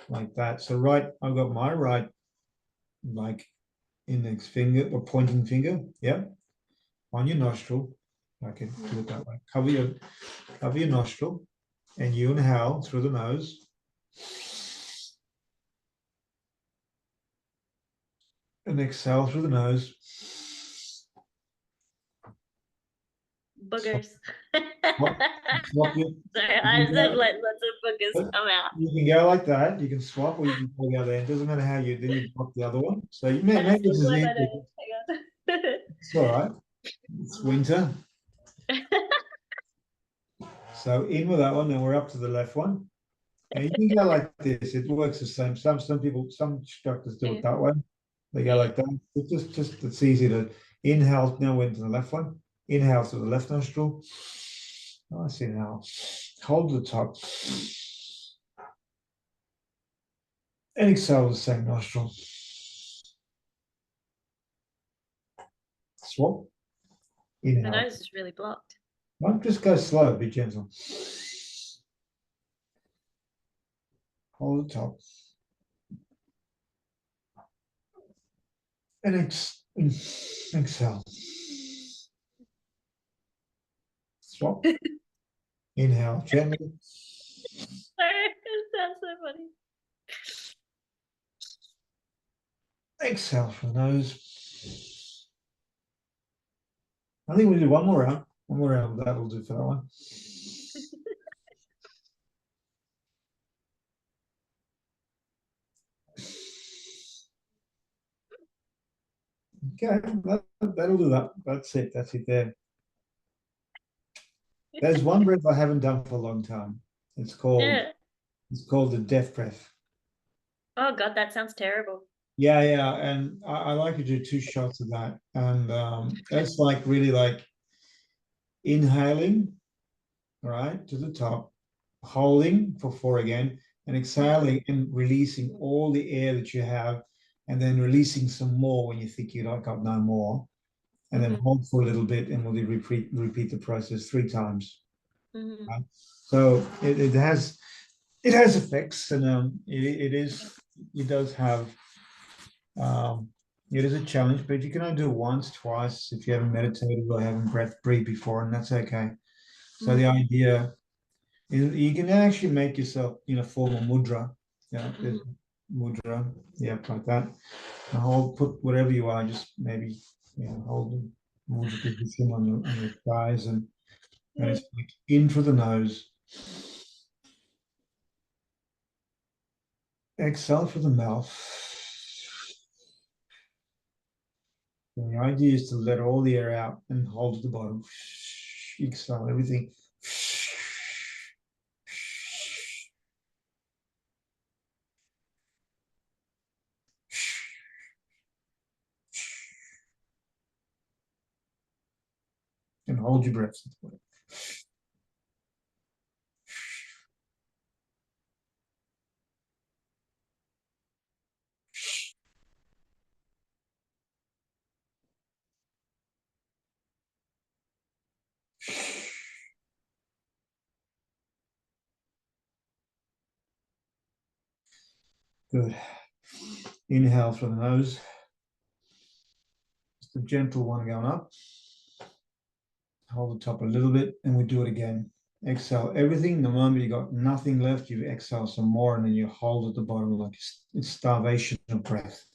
like that. So I've got my right like index finger or pointing finger, on your nostril. I can do it that way. Cover your nostril, and you inhale through the nose. And exhale through the nose. Boogers. Swap your, Sorry, I said let lots of boogers come out. you can go like that. You can swap, or you can go the other end. Doesn't matter how you. Then you drop the other one. So you may That's this is like easy. I don't- hang on. It's all right. It's winter. So in with that one, and we're up to the left one. And you can go like this. It works the same. Some people, some instructors do it that way. They go like that. It's just it's easy to inhale. Now we're into the left one. Inhale through the left nostril. Nice inhale. Hold the top. And exhale the same nostril. Swap. The Inhale. nose is really blocked. Well, just go slow, be gentle. Hold the top. And exhale. Swap. Inhale gently. Sorry, it sounds so funny. Exhale from the nose. I think we do one more round. One more round. That'll do for that one. Okay, that'll do that. That's it. That's it there. There's one breath I haven't done for a long time. It's called the death breath. Oh God, that sounds terrible. Yeah, and I like to do 2 shots of that, and that's like really like inhaling, right, to the top, holding for 4 again, and exhaling and releasing all the air that you have, and then releasing some more when you think you don't got no more, and then hold for a little bit, and we'll repeat the process 3 times. Right? So it has effects, and it does have. It is a challenge, but you can only do it once, twice if you haven't meditated or haven't breathed before, and that's okay. So the idea is you can actually make yourself form a mudra. There's mudra, like that. And put whatever you are, just maybe hold the mudra position on your thighs, and it's like in through the nose. Exhale through the mouth. And the idea is to let all the air out and hold at the bottom. Exhale everything. And hold your breath. Good. Inhale through the nose. Just a gentle one going up. Hold the top a little bit, and we do it again. Exhale everything. The moment you got nothing left, you exhale some more, and then you hold at the bottom like it's starvation of breath.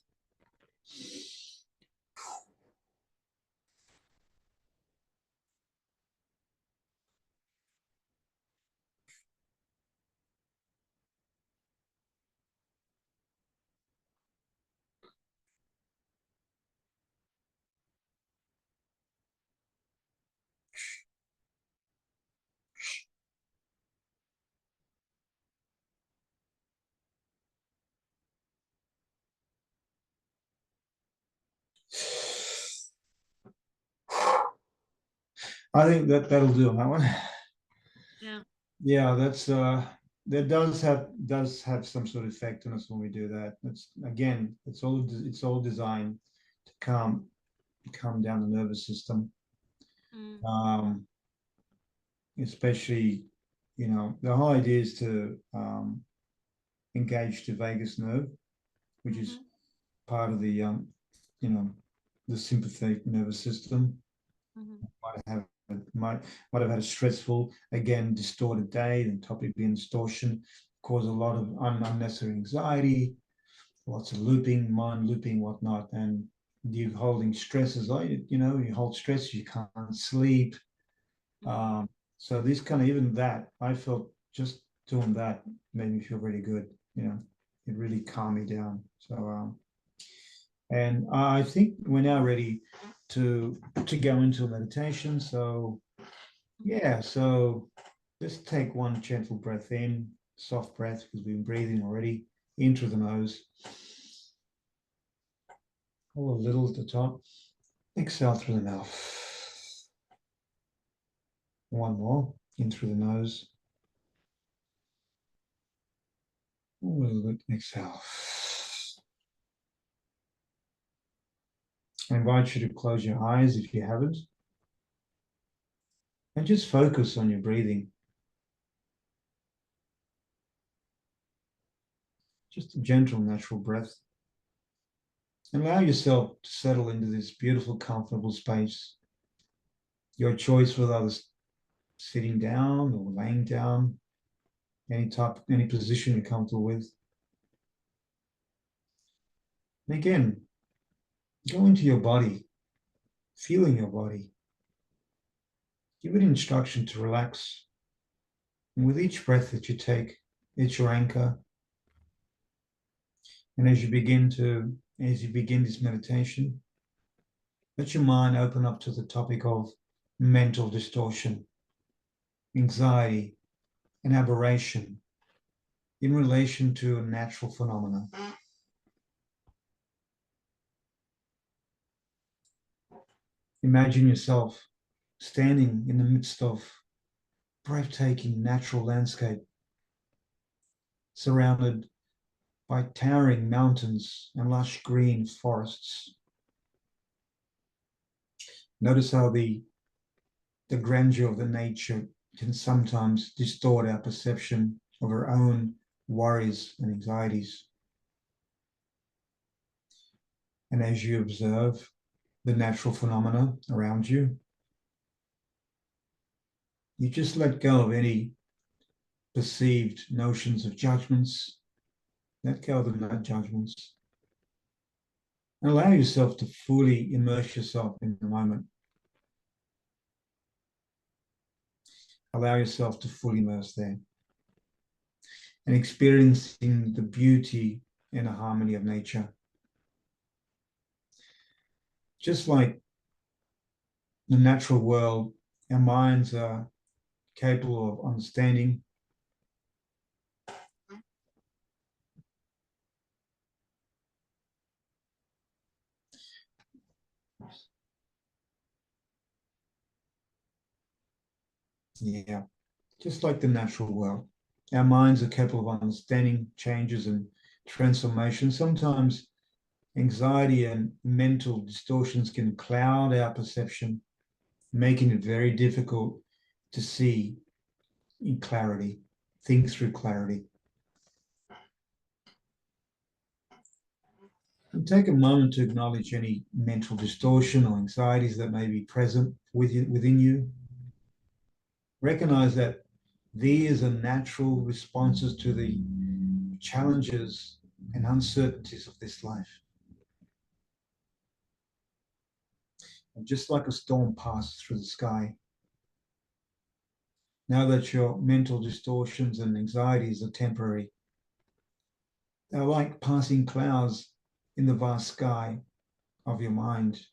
I think that'll do on that one. Yeah. Yeah, that's that does have some sort of effect on us when we do that. It's all designed to calm down the nervous system. especially, the whole idea is to engage the vagus nerve, which is part of the the sympathetic nervous system. Might have had a stressful, again, distorted day, and topic being distortion, cause a lot of unnecessary anxiety, lots of looping, mind looping, whatnot, and you holding stresses, like you hold stress, you can't sleep. So this kind of, even that, I felt just doing that made me feel really good. It really calmed me down. So and I think we're now ready to go into meditation. So yeah, so let's take one gentle breath in, soft breath, because we've been breathing already, in through the nose. Hold a little at the top. Exhale through the mouth. One more, in through the nose. A little bit, exhale. I invite you to close your eyes if you haven't, and just focus on your breathing. Just a gentle, natural breath. Allow yourself to settle into this beautiful, comfortable space. Your choice, whether it's sitting down or laying down, any position you're comfortable with. And again, go into your body, feeling your body. Give it instruction to relax. And with each breath that you take, it's your anchor. And as you begin this meditation, let your mind open up to the topic of mental distortion, anxiety, and aberration in relation to a natural phenomena. Imagine yourself standing in the midst of breathtaking natural landscape, surrounded by towering mountains and lush green forests. Notice how the grandeur of the nature can sometimes distort our perception of our own worries and anxieties. And as you observe the natural phenomena around you, you just let go of any perceived notions of judgments. Let go of the judgments. And allow yourself to fully immerse yourself in the moment. Allow yourself to fully immerse there. And experiencing the beauty and the harmony of nature. Just like the natural world, our minds are capable of understanding. Yeah, just like the natural world. Our minds are capable of understanding changes and transformation. Sometimes anxiety and mental distortions can cloud our perception, making it very difficult to see in clarity, think through clarity. And take a moment to acknowledge any mental distortion or anxieties that may be present within you. Recognize that these are natural responses to the challenges and uncertainties of this life. And just like a storm passes through the sky, know that your mental distortions and anxieties are temporary. They're like passing clouds in the vast sky of your mind.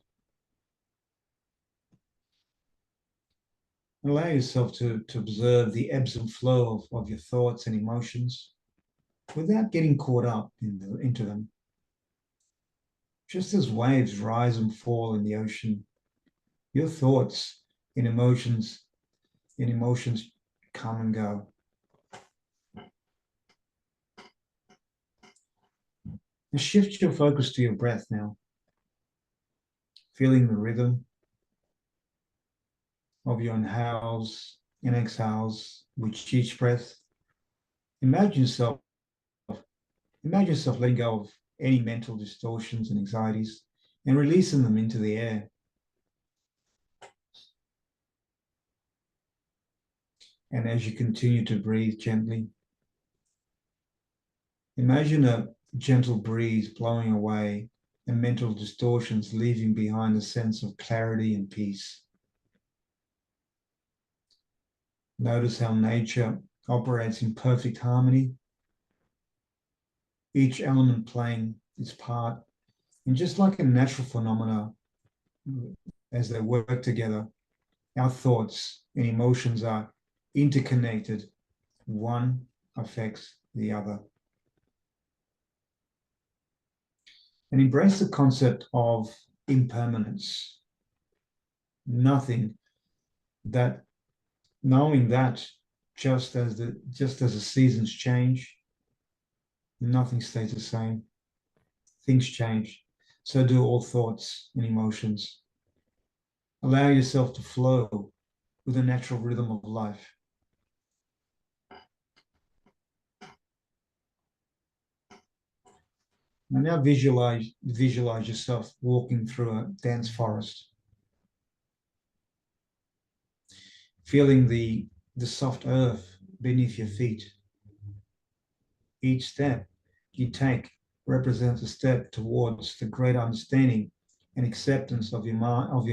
Allow yourself to observe the ebbs and flow of your thoughts and emotions without getting caught up into them. Just as waves rise and fall in the ocean, your thoughts and emotions come and go. And shift your focus to your breath now, feeling the rhythm of your inhales and exhales with each breath. Imagine yourself letting go of any mental distortions and anxieties and releasing them into the air. And as you continue to breathe gently, imagine a gentle breeze blowing away and mental distortions, leaving behind a sense of clarity and peace. Notice how nature operates in perfect harmony, each element playing its part. And just like a natural phenomena, as they work together, our thoughts and emotions are interconnected. One affects the other. And embrace the concept of impermanence. Knowing that just as the seasons change, nothing stays the same. Things change. So do all thoughts and emotions. Allow yourself to flow with the natural rhythm of life. And now visualize yourself walking through a dense forest, feeling the soft earth beneath your feet. Each step you take represents a step towards the greater understanding and acceptance of your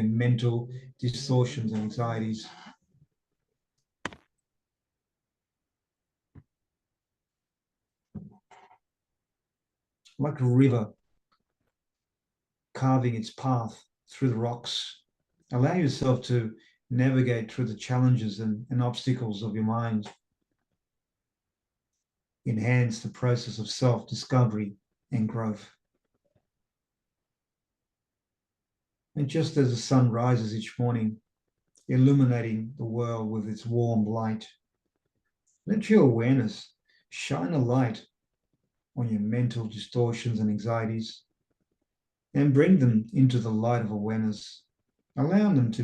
mental distortions and anxieties. Like a river carving its path through the rocks, allow yourself to navigate through the challenges and obstacles of your mind. Enhance the process of self-discovery and growth. And just as the sun rises each morning, illuminating the world with its warm light, let your awareness shine a light on your mental distortions and anxieties and bring them into the light of awareness, allowing them to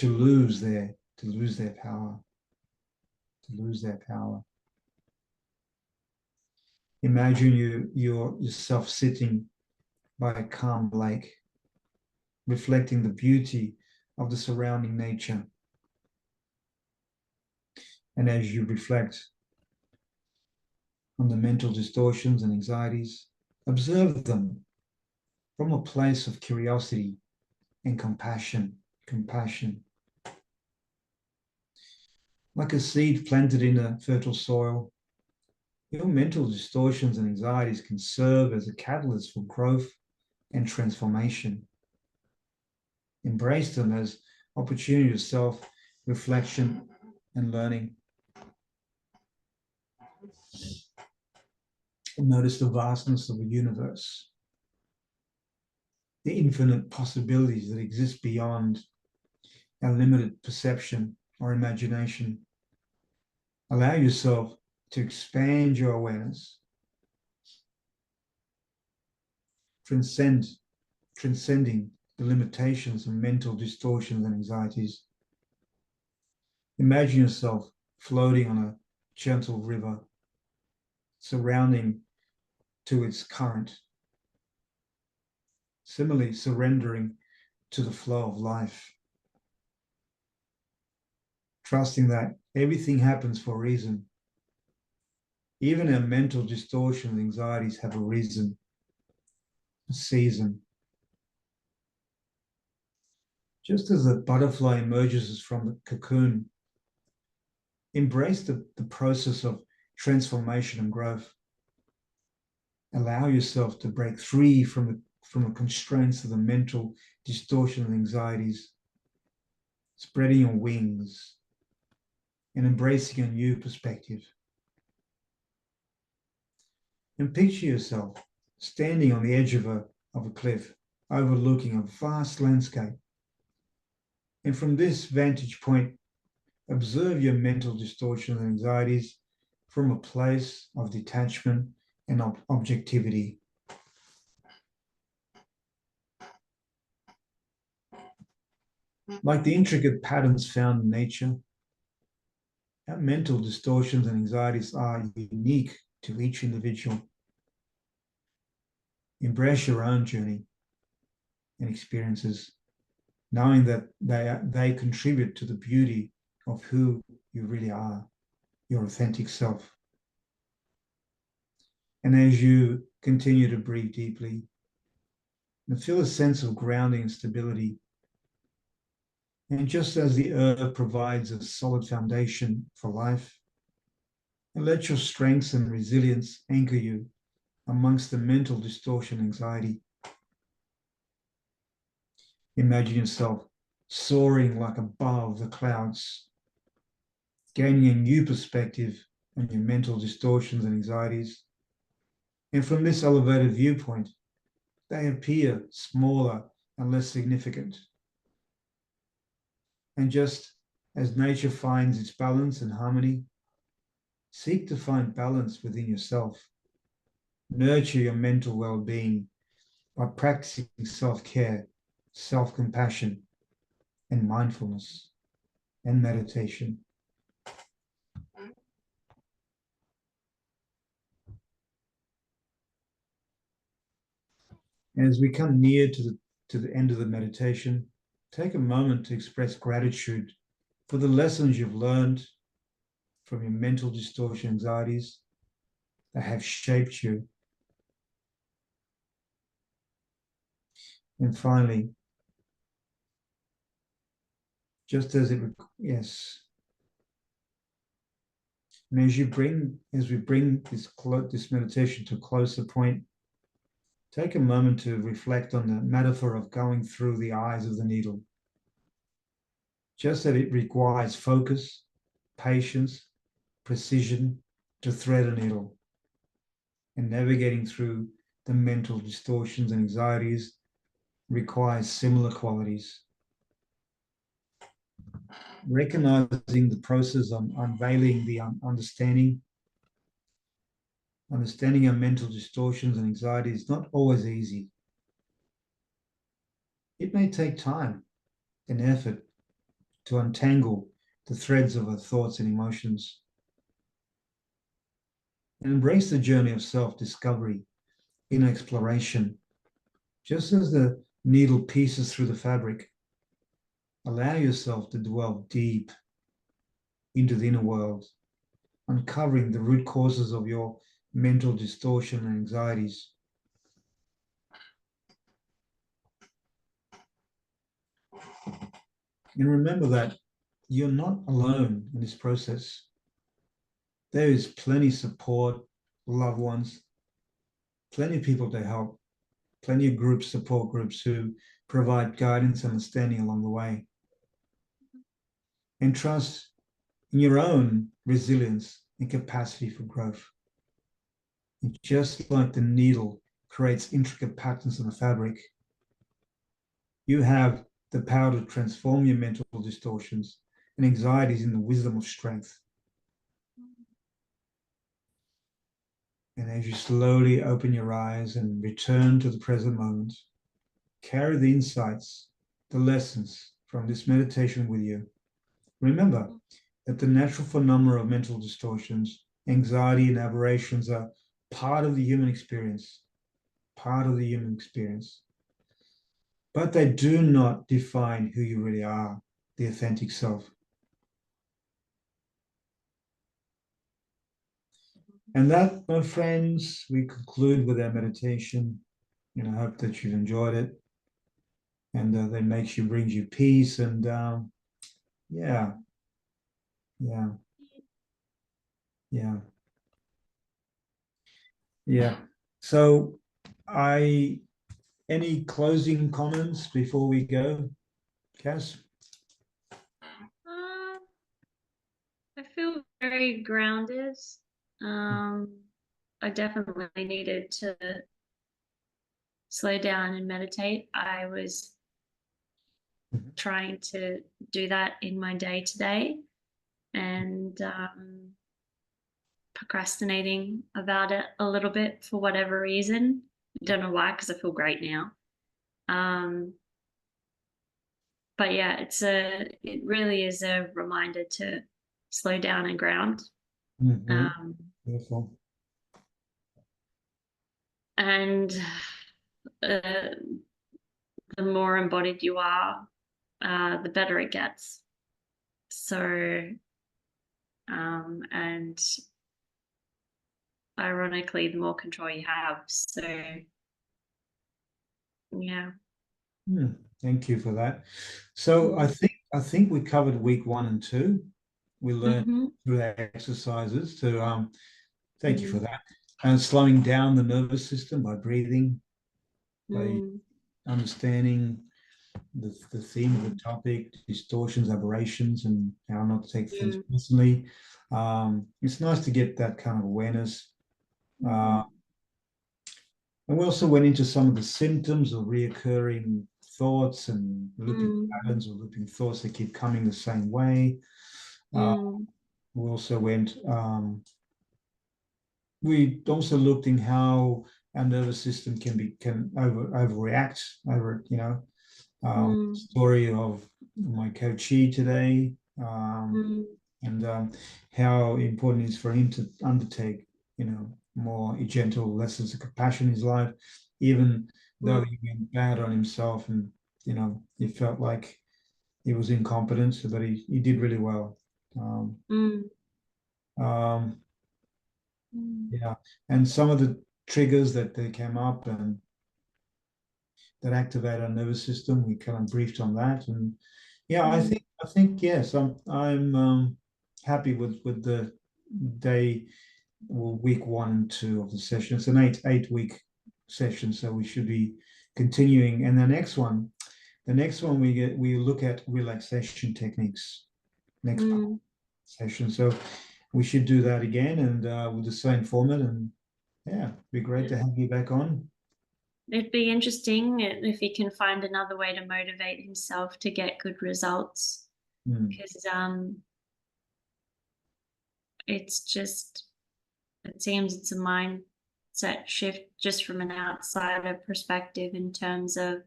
lose their power. Imagine yourself sitting by a calm lake, reflecting the beauty of the surrounding nature. And as you reflect on the mental distortions and anxieties, observe them from a place of curiosity and compassion. Like a seed planted in a fertile soil, your mental distortions and anxieties can serve as a catalyst for growth and transformation. Embrace them as opportunity of self-reflection and learning. Notice the vastness of the universe, the infinite possibilities that exist beyond our limited perception or imagination. Allow yourself to expand your awareness, transcending the limitations of mental distortions and anxieties. Imagine yourself floating on a gentle river, surrounding to its current. Similarly, surrendering to the flow of life, trusting that everything happens for a reason. Even our mental distortions and anxieties have a reason, a season. Just as a butterfly emerges from the cocoon, embrace the process of transformation and growth. Allow yourself to break free from the constraints of the mental distortion and anxieties, spreading your wings and embracing a new perspective. And picture yourself standing on the edge of a cliff, overlooking a vast landscape. And from this vantage point, observe your mental distortion and anxieties from a place of detachment and objectivity. Like the intricate patterns found in nature, Our mental distortions and anxieties are unique to each individual. Embrace your own journey and experiences, knowing that they contribute to the beauty of who you really are, your authentic self. And as you continue to breathe deeply and feel a sense of grounding and stability, and just as the earth provides a solid foundation for life, and let your strengths and resilience anchor you amongst the mental distortion and anxiety. Imagine yourself soaring like above the clouds, gaining a new perspective on your mental distortions and anxieties. And from this elevated viewpoint, they appear smaller and less significant. And just as nature finds its balance and harmony, seek to find balance within yourself. Nurture your mental well-being by practicing self-care, self-compassion, and mindfulness and meditation. As we come near to the end of the meditation, take a moment to express gratitude for the lessons you've learned from your mental distortion anxieties that have shaped you. And finally, just as it, yes. And as we bring this meditation to a closer point, take a moment to reflect on the metaphor of going through the eyes of the needle. Just that it requires focus, patience, precision to thread a needle. And navigating through the mental distortions and anxieties requires similar qualities. Recognizing the process of unveiling the understanding our mental distortions and anxiety is not always easy. It may take time and effort to untangle the threads of our thoughts and emotions and embrace the journey of self-discovery in exploration. Just as the needle pieces through the fabric, allow yourself to dwell deep into the inner world, uncovering the root causes of your mental distortion and anxieties. And remember that you're not alone in this process. There is plenty of support, loved ones, plenty of people to help, plenty of groups, support groups who provide guidance and understanding along the way. And trust in your own resilience and capacity for growth. And just like the needle creates intricate patterns in the fabric, you have the power to transform your mental distortions and anxieties in the wisdom of strength. And as you slowly open your eyes and return to the present moment, carry the insights, the lessons from this meditation with you. Remember that the natural phenomena of mental distortions, anxiety, and aberrations are part of the human experience, But they do not define who you really are, the authentic self. And that, my friends, we conclude with our meditation. And I hope that you've enjoyed it and that brings you peace. And yeah. So any closing comments before we go, Cass? I feel very grounded. I definitely needed to slow down and meditate. I was trying to do that in my day to day and procrastinating about it a little bit for whatever reason. I don't know why, because I feel great now. But yeah, it really is a reminder to slow down and ground. Mhm. Beautiful. And the more embodied you are, the better it gets. So, and ironically, the more control you have. So, yeah. Thank you for that. So I think we covered week 1 and 2. We learned Mhm. through our exercises to thank you for Mhm. that. And slowing down the nervous system by breathing, by Mm. understanding the theme of the topic, distortions, aberrations, and how not to take things Mm. personally. It's nice to get that kind of awareness. Uh, Mhm. and we also went into some of the symptoms of reoccurring thoughts and looping Mm. patterns or looping thoughts that keep coming the same way. Mm. We also we also looked in how our nervous system can overreact over, Mm. story of my coachee today, Mm. and how important it is for him to undertake, more gentle lessons of compassion in his life, even though Mm. he went bad on himself and, he felt like he was incompetent, but he did really well. Um, Mm. um, Mm. yeah, and some of the triggers that they came up and that activate our nervous system, we kind of briefed on that, and yeah, Mm. I think yes, I'm happy with the day, well, week 1 and 2 of the session. It's an eight week session, so we should be continuing. And the next one we look at relaxation techniques next Mm. session. So we should do that again, and with the same format. And yeah, it'd be great to have you back on. It'd be interesting if he can find another way to motivate himself to get good results, Mm, because it's just, it seems it's a mindset shift just from an outsider perspective in terms of,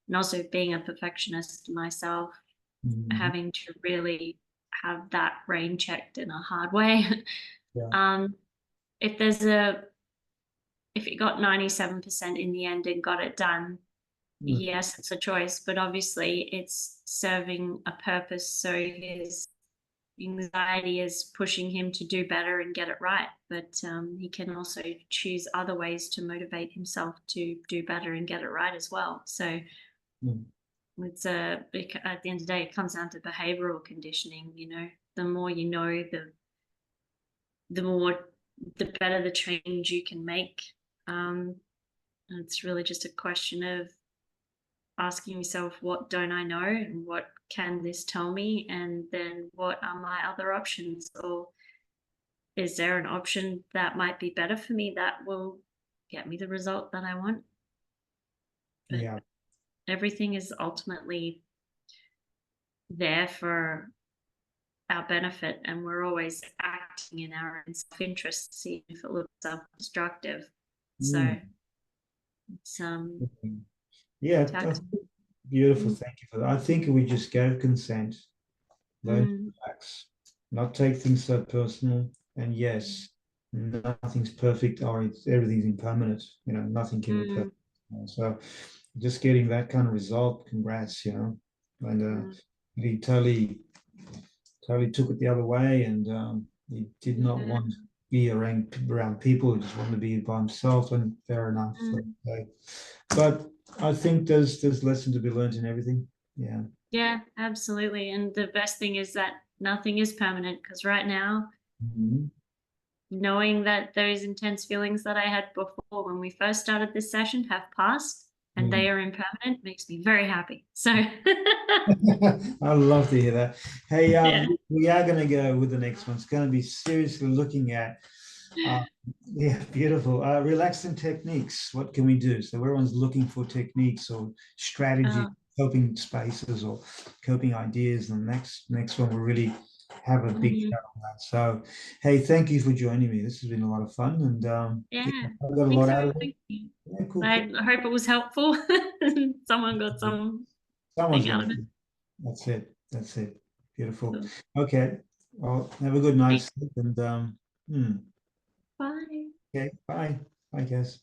and also being a perfectionist myself, mhm. having to really have that brain checked in a hard way. Yeah. um, if there's a, if you got 97% in the end and got it done, Mm, yes, it's a choice, but obviously it's serving a purpose. So his anxiety is pushing him to do better and get it right. But he can also choose other ways to motivate himself to do better and get it right as well. So mm. it's at the end of the day, it comes down to behavioral conditioning. The more you know, the more, the better the change you can make. And it's really just a question of asking yourself, what don't I know and what can this tell me, and then what are my other options, or is there an option that might be better for me that will get me the result that I want. But Yeah. everything is ultimately there for our benefit, and we're always acting in our own self-interest, see if it looks self-destructive. So Mm. it's Yeah, tax. beautiful. Mm. Thank you for that. I think we just gave consent, learn to Mm. relax, not take things so personal. And yes, nothing's perfect, or everything's impermanent. Nothing can be Mm. perfect. So just getting that kind of result, congrats. And Mm. he totally took it the other way, and he did not Yeah. want to be around people. He just wanted to be by himself, and fair enough. Mm. So, but I think there's lesson to be learned in everything. Yeah. Yeah, absolutely. And the best thing is that nothing is permanent, because right now, Mhm. knowing that those intense feelings that I had before when we first started this session have passed and Mm. they are impermanent makes me very happy. So, I love to hear that. Hey, yeah. we are going to go with the next one. It's going to be seriously looking at, uh, yeah, beautiful. Relaxing techniques. What can we do? So everyone's looking for techniques or strategies, Uh, coping spaces or coping ideas. And the next one will really have a big mhm. chat on that. So, hey, thank you for joining me. This has been a lot of fun, and Yeah, I got a thanks lot for out of it. having me. Yeah, cool, cool. I hope it was helpful. Someone got something Someone's out got of it. it. That's it. That's it. Beautiful. So, Okay. Well, have a good night's sleep and Bye. okay, bye. Bye, guys.